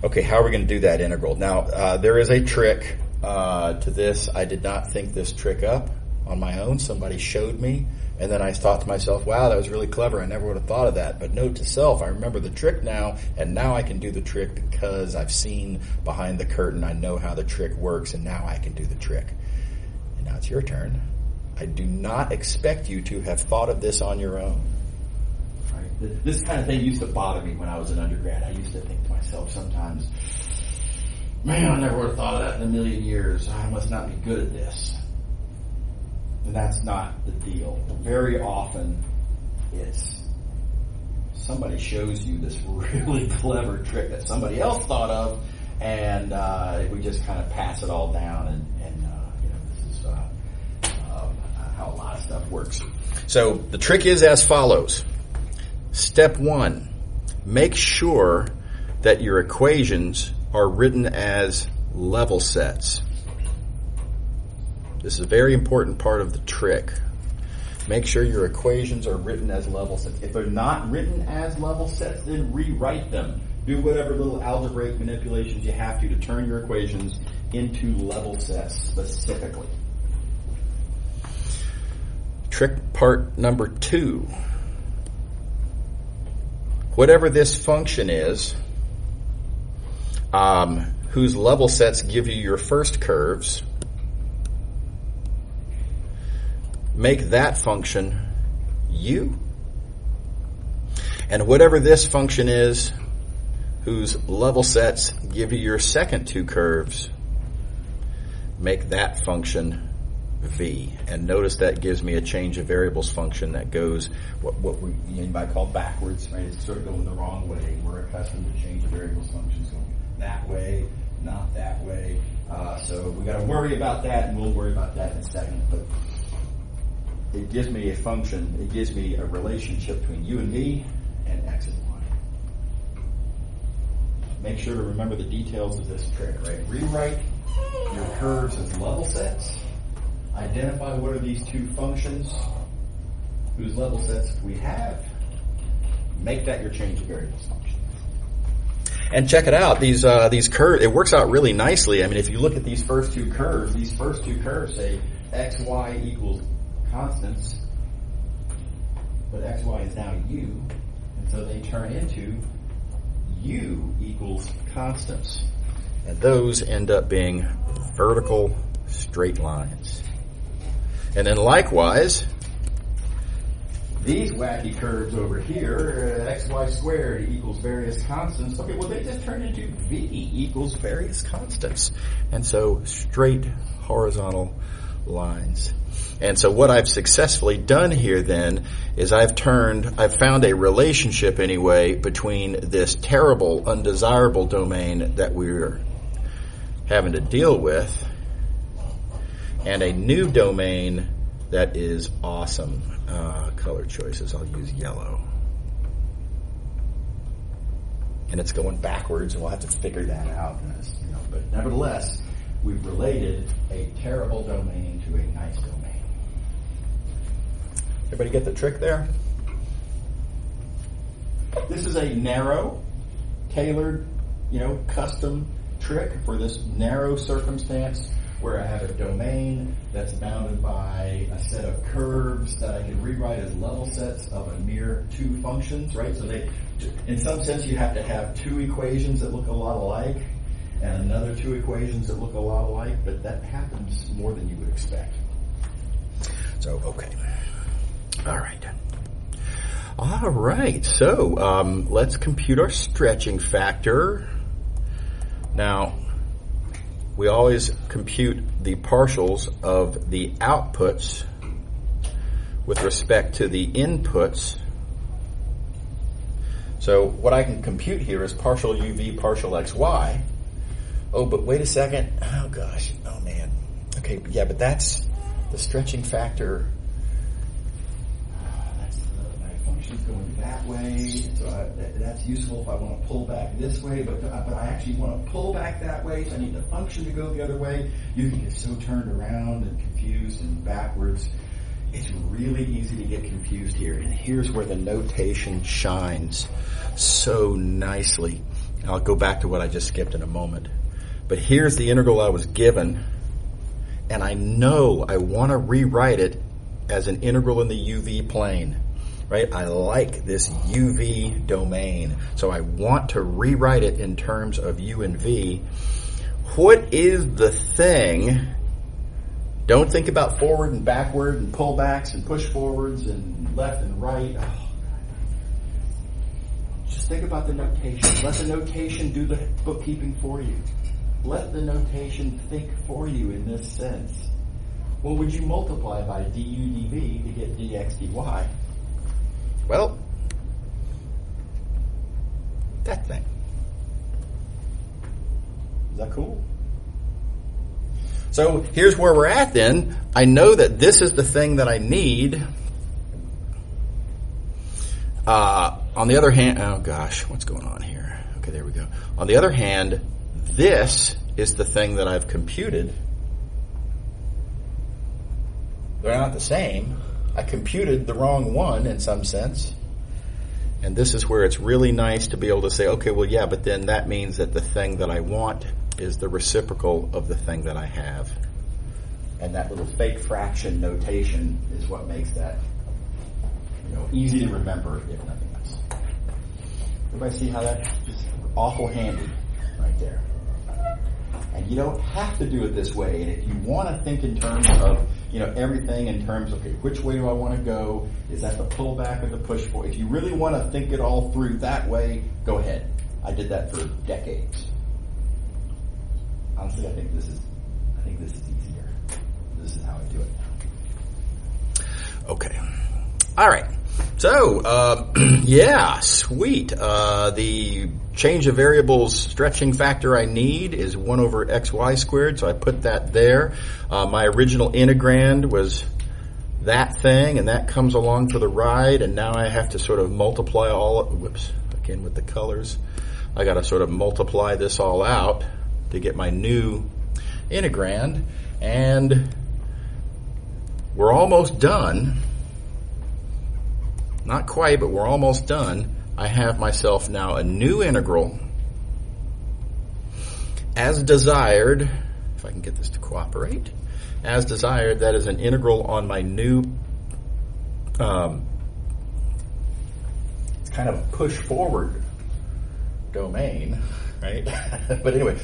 Okay, how are we going to do that integral? Now, there is a trick to this. I did not think this trick up on my own. Somebody showed me, and then I thought to myself, wow, that was really clever. I never would have thought of that. But note to self, I remember the trick now, and now I can do the trick because I've seen behind the curtain. I know how the trick works, and now I can do the trick. And now it's your turn. I do not expect you to have thought of this on your own. This kind of thing used to bother me when I was an undergrad. I used to think to myself sometimes, man, I never would have thought of that in a million years. I must not be good at this. And that's not the deal. Very often, it's somebody shows you this really clever trick that somebody else thought of, and we just kind of pass it all down, and this is how a lot of stuff works. So the trick is as follows. Step 1, make sure that your equations are written as level sets. This is a very important part of the trick. Make sure your equations are written as level sets. If they're not written as level sets, then rewrite them. Do whatever little algebraic manipulations you have to turn your equations into level sets specifically. Trick part number 2. Whatever this function is, whose level sets give you your first curves, make that function u. And whatever this function is, whose level sets give you your second 2 curves, make that function v. And notice that gives me a change of variables function that goes what we might call backwards, right? It's sort of going the wrong way. We're accustomed to change of variables functions going that way, not that way. So we got to worry about that, and we'll worry about that in a second. But it gives me a function. It gives me a relationship between u and v and x and y. Make sure to remember the details of this trick, right? Rewrite your curves as level sets. Identify what are these 2 functions, whose level sets we have. Make that your change of variables function. And check it out. These curves, it works out really nicely. I mean, if you look at these first 2 curves, say x, y equals constants, but x, y is now u, and so they turn into u equals constants. And those end up being vertical straight lines. And then likewise, these wacky curves over here, xy squared equals various constants. Okay, well they just turn into v equals various constants. And so straight horizontal lines. And so what I've successfully done here then is I've found a relationship anyway between this terrible, undesirable domain that we're having to deal with and a new domain that is awesome. Color choices, I'll use yellow. And it's going backwards, and we'll have to figure that out. But nevertheless, we've related a terrible domain to a nice domain. Everybody get the trick there? This is a narrow, tailored, custom trick for this narrow circumstance where I have a domain that's bounded by a set of curves that I can rewrite as level sets of a mere two functions, right? So in some sense, you have to have two equations that look a lot alike and another two equations that look a lot alike, but that happens more than you would expect. So, okay. All right. So, let's compute our stretching factor. Now, we always compute the partials of the outputs with respect to the inputs. So what I can compute here is partial UV, partial XY. Oh, but wait a second. Oh, gosh. Oh, man. Okay, yeah, but that's the stretching factor. My function's going that way. So that's useful if I want to pull back this way, but I actually want to pull back that way, so I need the function to go the other way. You can get so turned around and confused and backwards. It's really easy to get confused here, and here's where the notation shines so nicely. I'll go back to what I just skipped in a moment. But here's the integral I was given, and I know I want to rewrite it as an integral in the UV plane, right? I like this UV domain, so I want to rewrite it in terms of U and V. What is the thing? Don't think about forward and backward and pullbacks and push forwards and left and right. Oh, just think about the notation. Let the notation do the bookkeeping for you. Let the notation think for you in this sense. What would you multiply by du dv to get dx dy? Well, that thing. Is that cool? So here's where we're at then. I know that this is the thing that I need. On the other hand, oh gosh, what's going on here? Okay, there we go. On the other hand, this is the thing that I've computed. They're not the same. I computed the wrong one in some sense. And this is where it's really nice to be able to say, okay, well, yeah, but then that means that the thing that I want is the reciprocal of the thing that I have. And that little fake fraction notation is what makes that easy to remember, if nothing else. Everybody see how that's just awful handy right there? And you don't have to do it this way. And if you want to think in terms of, everything in terms of, okay, which way do I want to go? Is that the pullback or the push forward? If you really want to think it all through that way, go ahead. I did that for decades. Honestly, I think this is easier. This is how I do it. Okay. All right. So, yeah, sweet. The change of variables stretching factor I need is 1 over xy squared, so I put that there. My original integrand was that thing, and that comes along for the ride, and now I have to sort of multiply again with the colors. I got to sort of multiply this all out to get my new integrand, and we're almost done. Not quite, but we're almost done. I have myself now a new integral as desired, if I can get this to cooperate, as desired, that is an integral on my new, it's kind of a push forward domain, right? But anyway,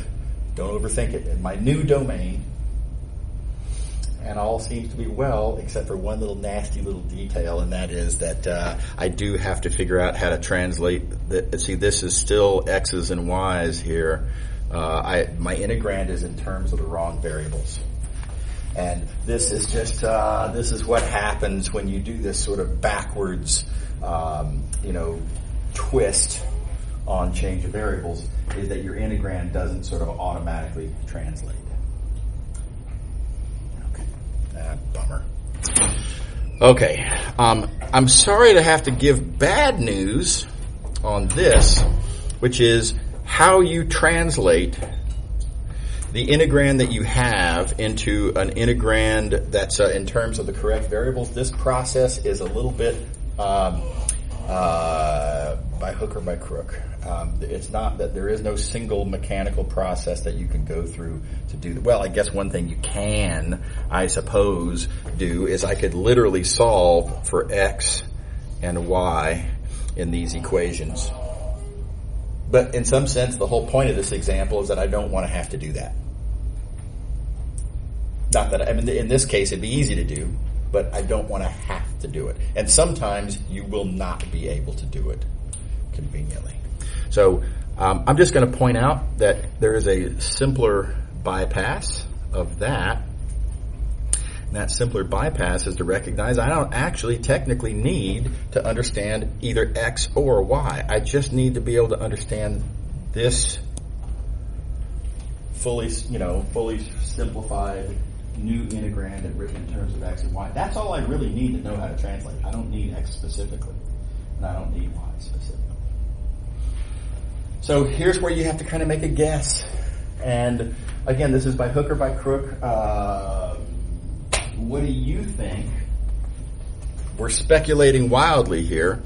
don't overthink it. My new domain, and all seems to be well, except for one little nasty little detail, and that is that I do have to figure out how to translate. See, this is still x's and y's here. My integrand is in terms of the wrong variables. And this is just, this is what happens when you do this sort of backwards, twist on change of variables, is that your integrand doesn't sort of automatically translate. Okay. Bummer. Okay. I'm sorry to have to give bad news on this, which is how you translate the integrand that you have into an integrand that's in terms of the correct variables. This process is a little bit by hook or by crook. It's not that there is no single mechanical process that you can go through to do that. Well, I guess one thing you can, I suppose, do is I could literally solve for x and y in these equations. But in some sense, the whole point of this example is that I don't want to have to do that. Not that, in this case, it'd be easy to do, but I don't want to have to do it. And sometimes you will not be able to do it conveniently. So I'm just going to point out that there is a simpler bypass of that. And that simpler bypass is to recognize I don't actually technically need to understand either x or y. I just need to be able to understand this fully simplified new integrand written in terms of x and y. That's all I really need to know how to translate. I don't need x specifically, and I don't need y specifically. So here's where you have to kind of make a guess. And again, this is by hook or by crook. What do you think? We're speculating wildly here,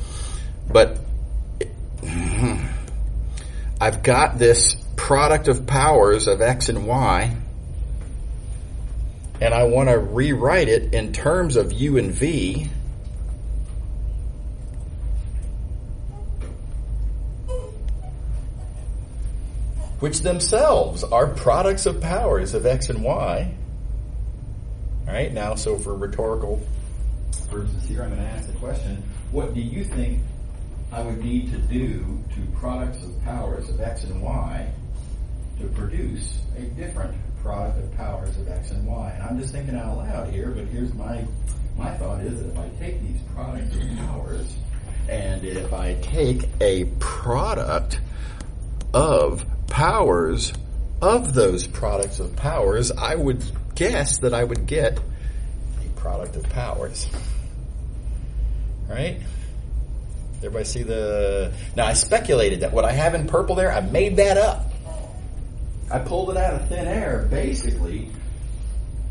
but I've got this product of powers of x and y, and I want to rewrite it in terms of u and v. Which themselves are products of powers of x and y. All right, now, so for rhetorical purposes here, I'm going to ask the question, what do you think I would need to do to products of powers of x and y to produce a different product of powers of x and y? And I'm just thinking out loud here, but here's my thought is that if I take these products of powers, and if I take a product of powers of those products of powers, I would guess that I would get a product of powers. Right? Everybody see the... Now, I speculated that what I have in purple there, I made that up. I pulled it out of thin air, basically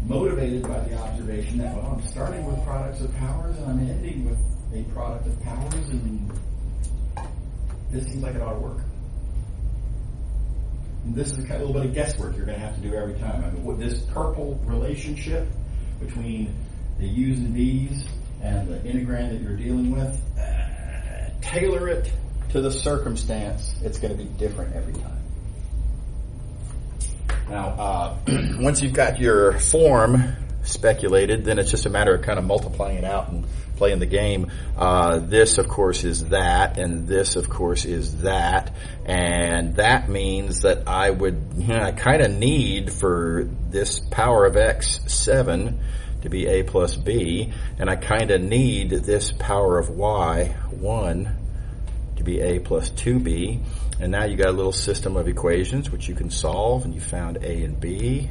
motivated by the observation that, well, I'm starting with products of powers and I'm ending with a product of powers, and this seems like it ought to work. This is a little bit of guesswork you're going to have to do every time. I mean, what this purple relationship between the u's and v's and the integrand that you're dealing with, tailor it to the circumstance. It's going to be different every time. Now, once you've got your form speculated, then it's just a matter of kind of multiplying it out and playing the game. This, of course, is that, and this, of course, is that, and that means that I kind of need for this power of x 7 to be a plus b, and I kind of need this power of y 1 to be a plus 2b, and now you got a little system of equations which you can solve, and you found a and b.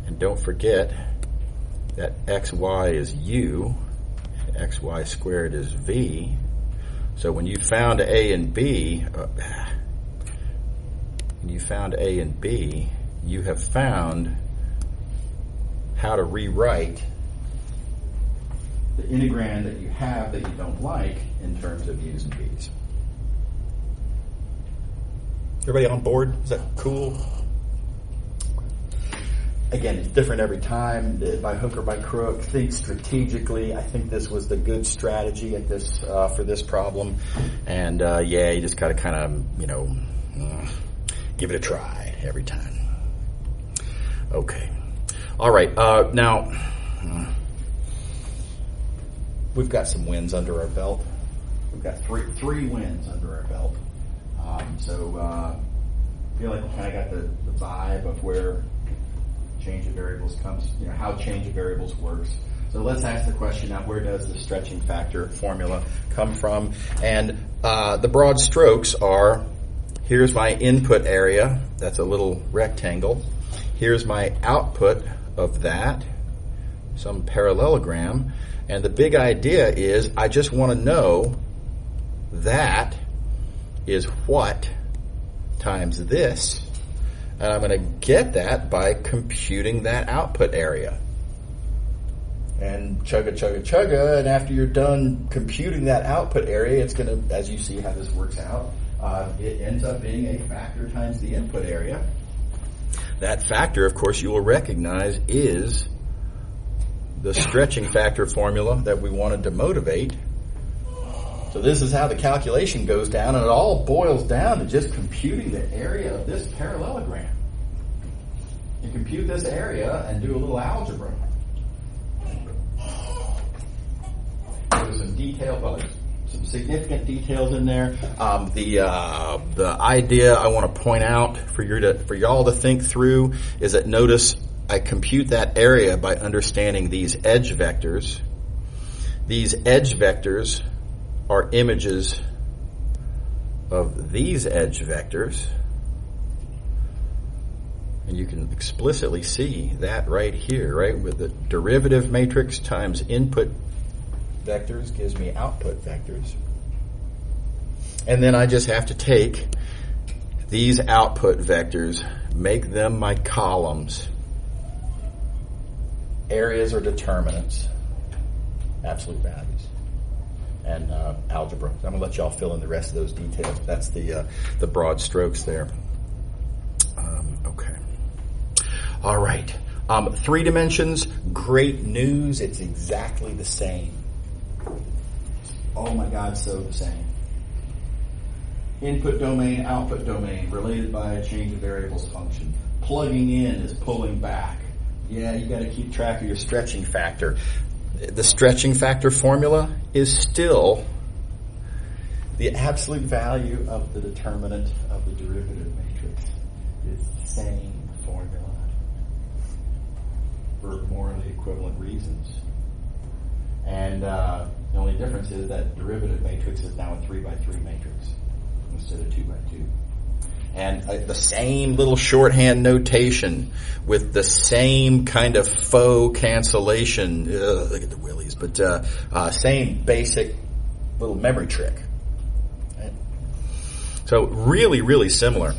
And don't forget that xy is u, and xy squared is v. So when you found a and b, you have found how to rewrite the integrand that you have that you don't like in terms of u's and v's. Everybody on board? Is that cool? Again, it's different every time, by hook or by crook. Think strategically. I think this was the good strategy at this for this problem. And you just gotta kind of, give it a try every time. Okay. All right. Now, we've got some wins under our belt. We've got three wins under our belt. I feel like we kind of got the vibe of where change of variables comes, how change of variables works. So let's ask the question now, where does the stretching factor formula come from? And the broad strokes are, here's my input area, that's a little rectangle. Here's my output of that, some parallelogram. And the big idea is I just want to know that is what times this. And I'm going to get that by computing that output area. And chugga, and after you're done computing that output area, it's going to, as you see how this works out, it ends up being a factor times the input area. That factor, of course, you will recognize is the stretching factor formula that we wanted to motivate. So this is how the calculation goes down, and it all boils down to just computing the area of this parallelogram. You compute this area and do a little algebra. There's some detail, well, there's some significant details in there. The idea I want to point out for y'all to think through is that notice I compute that area by understanding these edge vectors. These edge vectors are images of these edge vectors. And you can explicitly see that right here, right? With the derivative matrix times input vectors gives me output vectors. And then I just have to take these output vectors, make them my columns. Areas are determinants, absolute values, and algebra. I'm going to let y'all fill in the rest of those details. That's the broad strokes there. Okay. All right. 3 dimensions, great news. It's exactly the same. Oh my God, so the same. Input domain, output domain, related by a change of variables function. Plugging in is pulling back. Yeah, you got to keep track of your stretching factor. The stretching factor formula is still the absolute value of the determinant of the derivative matrix. It's the same formula for morally equivalent reasons. And the only difference is that derivative matrix is now a 3x3 matrix instead of 2x2. And the same little shorthand notation with the same kind of faux cancellation. Look at the willies, but same basic little memory trick. Right? So really, really similar.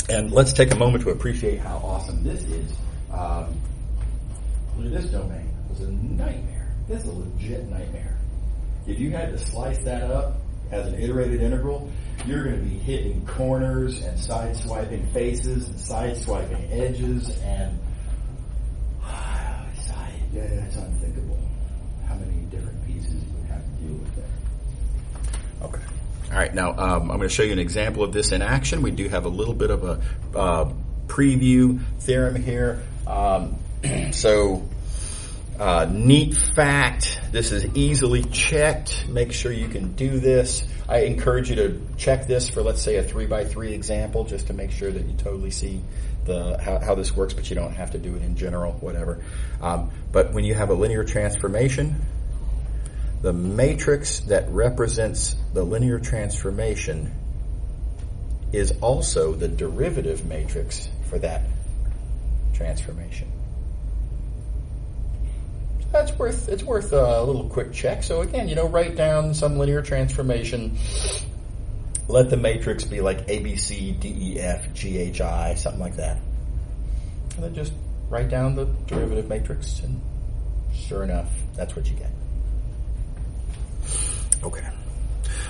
And let's take a moment to appreciate how awesome this is. Look at this domain. It was a nightmare. This is a legit nightmare. If you had to slice that up as an iterated integral, you're going to be hitting corners and side-swiping faces and side-swiping edges and it's unthinkable how many different pieces you would have to deal with there. Okay. All right. Now, I'm going to show you an example of this in action. We do have a little bit of a preview theorem here. Neat fact, this is easily checked. Make sure you can do this. I encourage you to check this for, let's say, a 3x3 example, just to make sure that you totally see how this works, but you don't have to do it in general, whatever. But when you have a linear transformation, the matrix that represents the linear transformation is also the derivative matrix for that transformation. It's worth a little quick check. So again, write down some linear transformation. Let the matrix be like A, B, C, D, E, F, G, H, I, something like that. And then just write down the derivative matrix, and sure enough, that's what you get. Okay.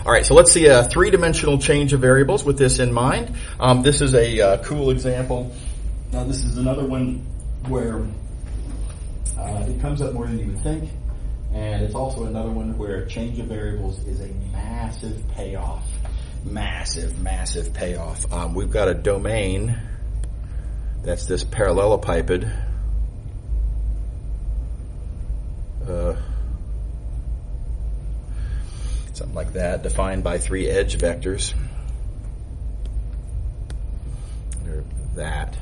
All right, so let's see a 3-dimensional change of variables with this in mind. This is a cool example. Now, this is another one where it comes up more than you would think, and it's also another one where change of variables is a massive payoff. Massive payoff. We've got a domain that's this parallelepiped. Something like that, defined by 3 edge vectors. That,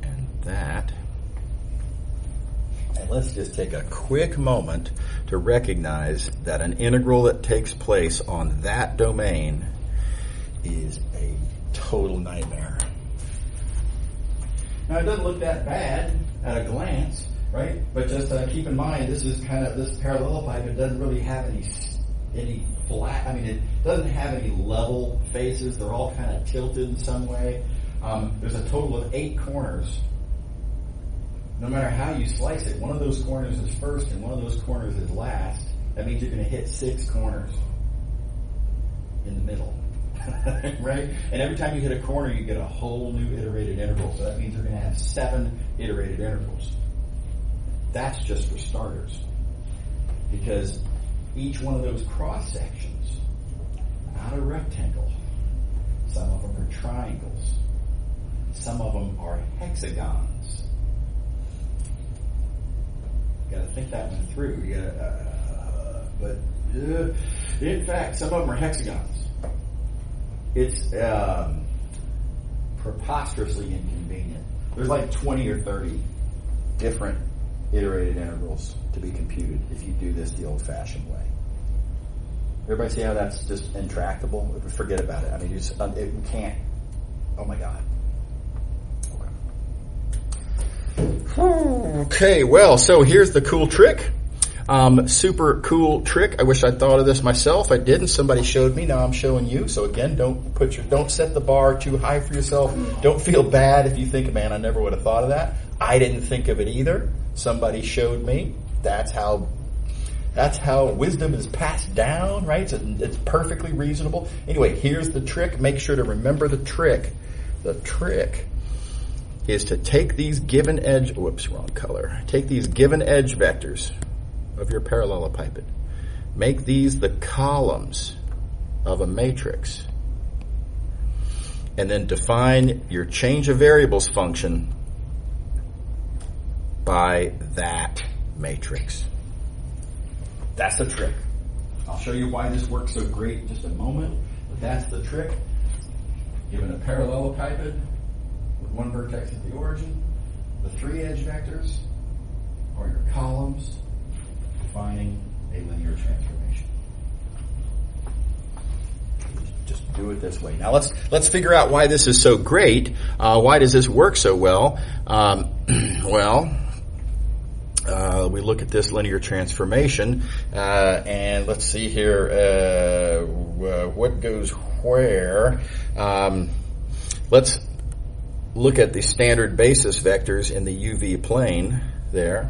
and that. And let's just take a quick moment to recognize that an integral that takes place on that domain is a total nightmare. Now, it doesn't look that bad at a glance, right? But just keep in mind, this is kind of this parallelopipe. It doesn't really have any flat. I mean, it doesn't have any level faces. They're all kind of tilted in some way. There's a total of 8 corners. No matter how you slice it, one of those corners is first and one of those corners is last. That means you're going to hit 6 corners in the middle. Right? And every time you hit a corner, you get a whole new iterated interval. So that means you're going to have 7 iterated intervals. That's just for starters. Because each one of those cross sections, not a rectangle. Some of them are triangles. Some of them are hexagons. You got to think that one through. You got in fact, some of them are hexagons. It's preposterously inconvenient. There's like 20 or 30 different iterated intervals to be computed if you do this the old-fashioned way. Everybody see how that's just intractable? Forget about it. I mean, you can't. Oh my God. Okay, well, so here's the cool trick. Super cool trick. I wish I'd thought of this myself. I didn't. Somebody showed me. Now I'm showing you. So again, don't set the bar too high for yourself. Don't feel bad if you think, man, I never would have thought of that. I didn't think of it either. Somebody showed me. That's how wisdom is passed down, right? It's perfectly reasonable. Anyway, here's the trick. Make sure to remember the trick. The trick is to take these given edge, wrong color. Take these given edge vectors of your parallelepiped. Make these the columns of a matrix. And then define your change of variables function by that matrix. That's the trick. I'll show you why this works so great in just a moment, but that's the trick. Given a parallelepiped with one vertex at the origin, the 3 edge vectors are your columns defining a linear transformation. Just do it this way. Now let's figure out why this is so great. Why does this work so well? We look at this linear transformation, and let's see here what goes where. Let's look at the standard basis vectors in the UV plane there.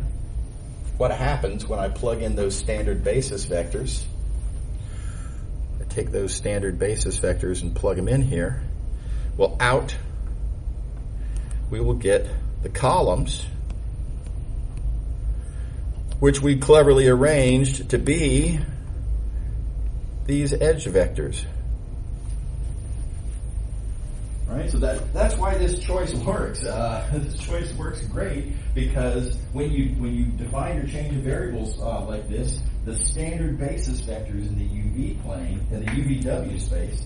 What happens when I plug in those standard basis vectors? I take those standard basis vectors and plug them in here. Well, out we will get the columns, which we cleverly arranged to be these edge vectors. All right, so that's why this choice works. This choice works great because when you define your change of variables like this, the standard basis vectors in the UV plane, in the UVW space,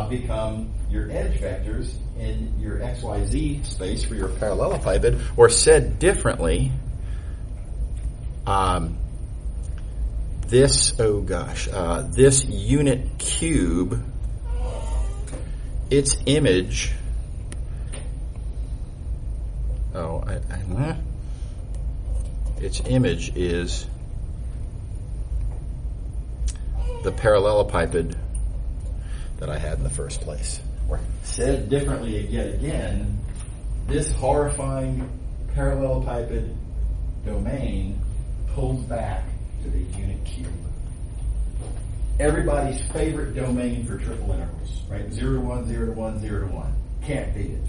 become your edge vectors in your XYZ space for your parallelepiped, or said differently, this unit cube, its image, its image is the parallelepiped that I had in the first place. Or said differently again, this horrifying parallelepiped domain pulls back to the unit cube. Everybody's favorite domain for triple intervals, right? 0 to 1, 0 to 1, 0 to 1. Can't beat it.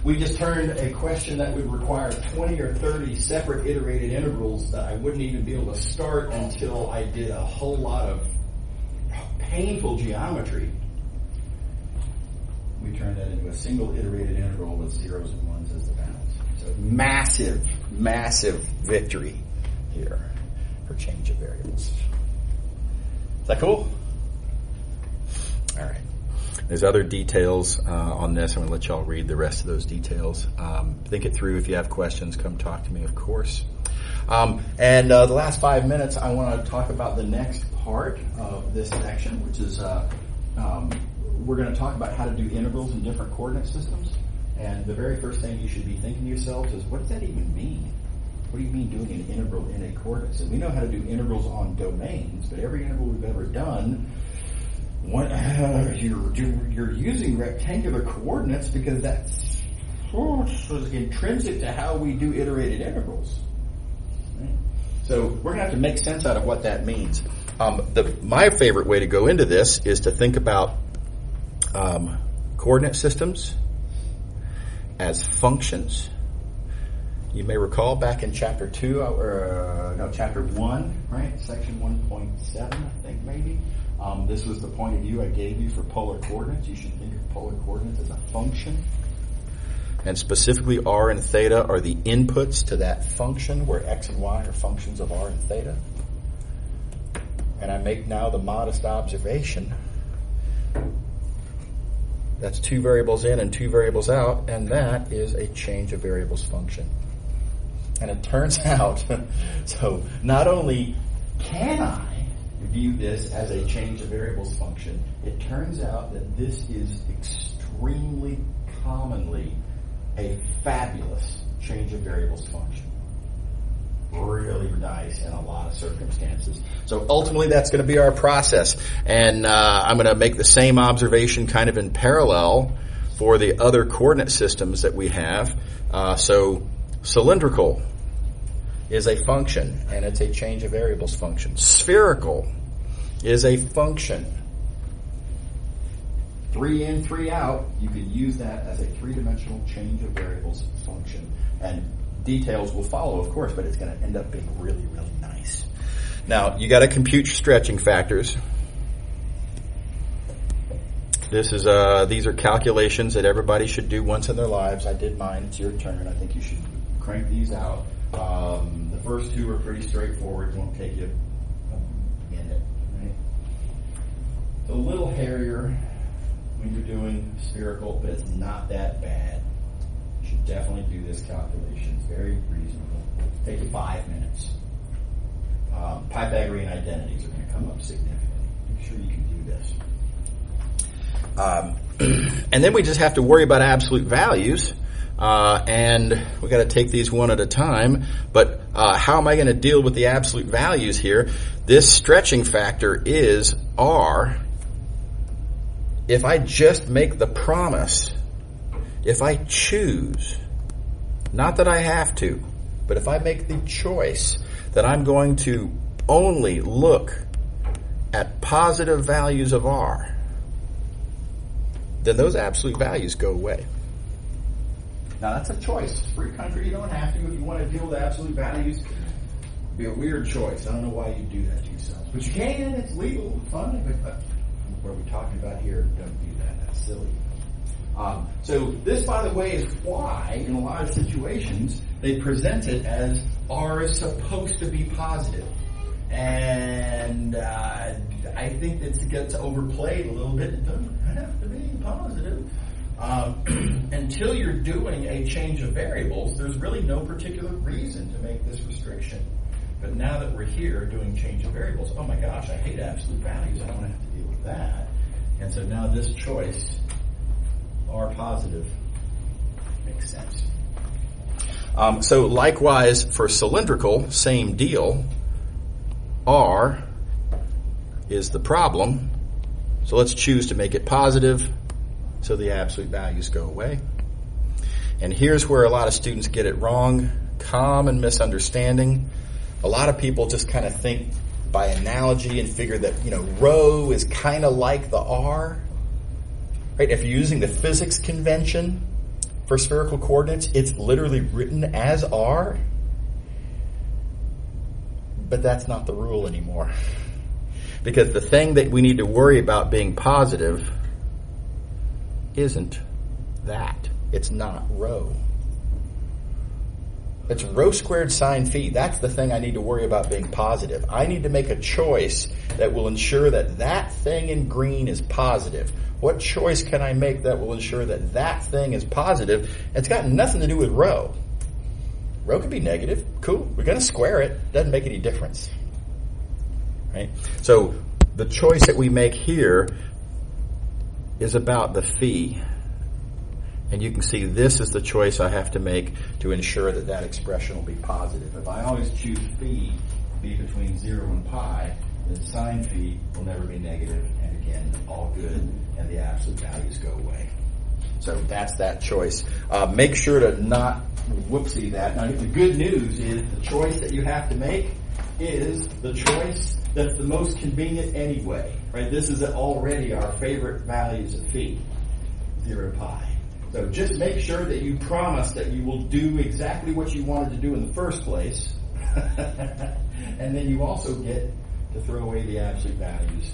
We just turned a question that would require 20 or 30 separate iterated intervals that I wouldn't even be able to start until I did a whole lot of painful geometry. We turned that into a single iterated interval with zeros and ones as the bounds. So massive, massive victory here for change of variables. Is that cool? All right. There's other details on this. I'm going to let y'all read the rest of those details. Think it through. If you have questions, come talk to me, of course. And the last 5 minutes, I want to talk about the next part of this section, which is we're going to talk about how to do integrals in different coordinate systems. And the very first thing you should be thinking to yourselves is, what does that even mean? What do you mean doing an integral in a coordinate system? We know how to do integrals on domains, but every integral we've ever done, you're using rectangular coordinates because that's intrinsic to how we do iterated integrals. Right? So we're going to have to make sense out of what that means. My favorite way to go into this is to think about coordinate systems as functions. You may recall back in chapter 1, right? Section 1.7, I think maybe. This was the point of view I gave you for polar coordinates. You should think of polar coordinates as a function. And specifically r and theta are the inputs to that function, where x and y are functions of r and theta. And I make now the modest observation. That's 2 variables in and 2 variables out, and that is a change of variables function. And it turns out, so not only can I view this as a change of variables function, it turns out that this is extremely commonly a fabulous change of variables function. Really nice in a lot of circumstances. So ultimately that's going to be our process. And I'm going to make the same observation kind of in parallel for the other coordinate systems that we have. So cylindrical is a function, and it's a change of variables function. Spherical is a function. 3 in, 3 out, you could use that as a 3-dimensional change of variables function. And details will follow, of course, but it's going to end up being really, really nice. Now, you got to compute your stretching factors. These are calculations that everybody should do once in their lives. I did mine. It's your turn. I think you should crank these out. The first 2 are pretty straightforward. It won't take you a minute. Right? It's a little hairier when you're doing spherical, but it's not that bad. You should definitely do this calculation. It's very reasonable. It'll take you 5 minutes. Pythagorean identities are going to come up significantly. Make sure you can do this. And then we just have to worry about absolute values. And we got to take these one at a time. But how am I going to deal with the absolute values here? This stretching factor is R. If I just make the promise, if I choose, not that I have to, but if I make the choice that I'm going to only look at positive values of R, then those absolute values go away. Now that's a choice. It's a free country. You don't have to. If you want to deal with absolute values, it'd be a weird choice. I don't know why you do that to yourselves. But you can. It's legal. It's fun. But what we're talking about here, don't do that. That's silly. So this, by the way, is why in a lot of situations they present it as R is supposed to be positive. And I think that it gets overplayed a little bit. It doesn't have to be positive. Until you're doing a change of variables, there's really no particular reason to make this restriction. But now that we're here doing change of variables, oh my gosh, I hate absolute values. I don't want to have to deal with that. And so now this choice, R positive, makes sense. So likewise for cylindrical, same deal. R is the problem. So let's choose to make it positive so the absolute values go away. And here's where a lot of students get it wrong. Common misunderstanding. A lot of people just kind of think by analogy and figure that, rho is kind of like the R. Right? If you're using the physics convention for spherical coordinates, it's literally written as R. But that's not the rule anymore. Because the thing that we need to worry about being positive isn't that. It's not rho. It's rho squared sine phi. That's the thing I need to worry about being positive. I need to make a choice that will ensure that that thing in green is positive. What choice can I make that will ensure that that thing is positive? It's got nothing to do with rho. Rho could be negative. Cool. We're going to square it. Doesn't make any difference. Right? So the choice that we make here is about the phi. And you can see this is the choice I have to make to ensure that that expression will be positive. If I always choose phi be between 0 and pi, then sine phi will never be negative, and again, all good, and the absolute values go away. So that's that choice. Make sure to not whoopsie that. Now, the good news is the choice that you have to make is the choice that's the most convenient anyway. Right? This is already our favorite values of phi, 0 pi. So just make sure that you promise that you will do exactly what you wanted to do in the first place. And then you also get to throw away the absolute values,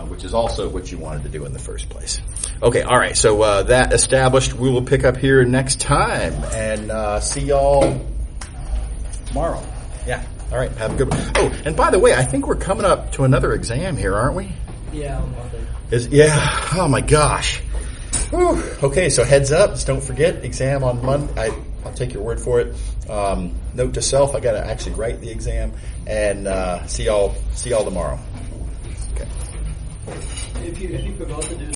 which is also what you wanted to do in the first place. Okay, all right. So that established, we will pick up here next time and see y'all tomorrow. Yeah. All right. Have a good one. Oh, and by the way, I think we're coming up to another exam here, aren't we? Yeah, on Monday. Yeah. Oh my gosh. Whew. Okay, so heads up. Just don't forget exam on Monday. I'll take your word for it. Note to self: I got to actually write the exam, and see y'all tomorrow. Okay. If you forgot to do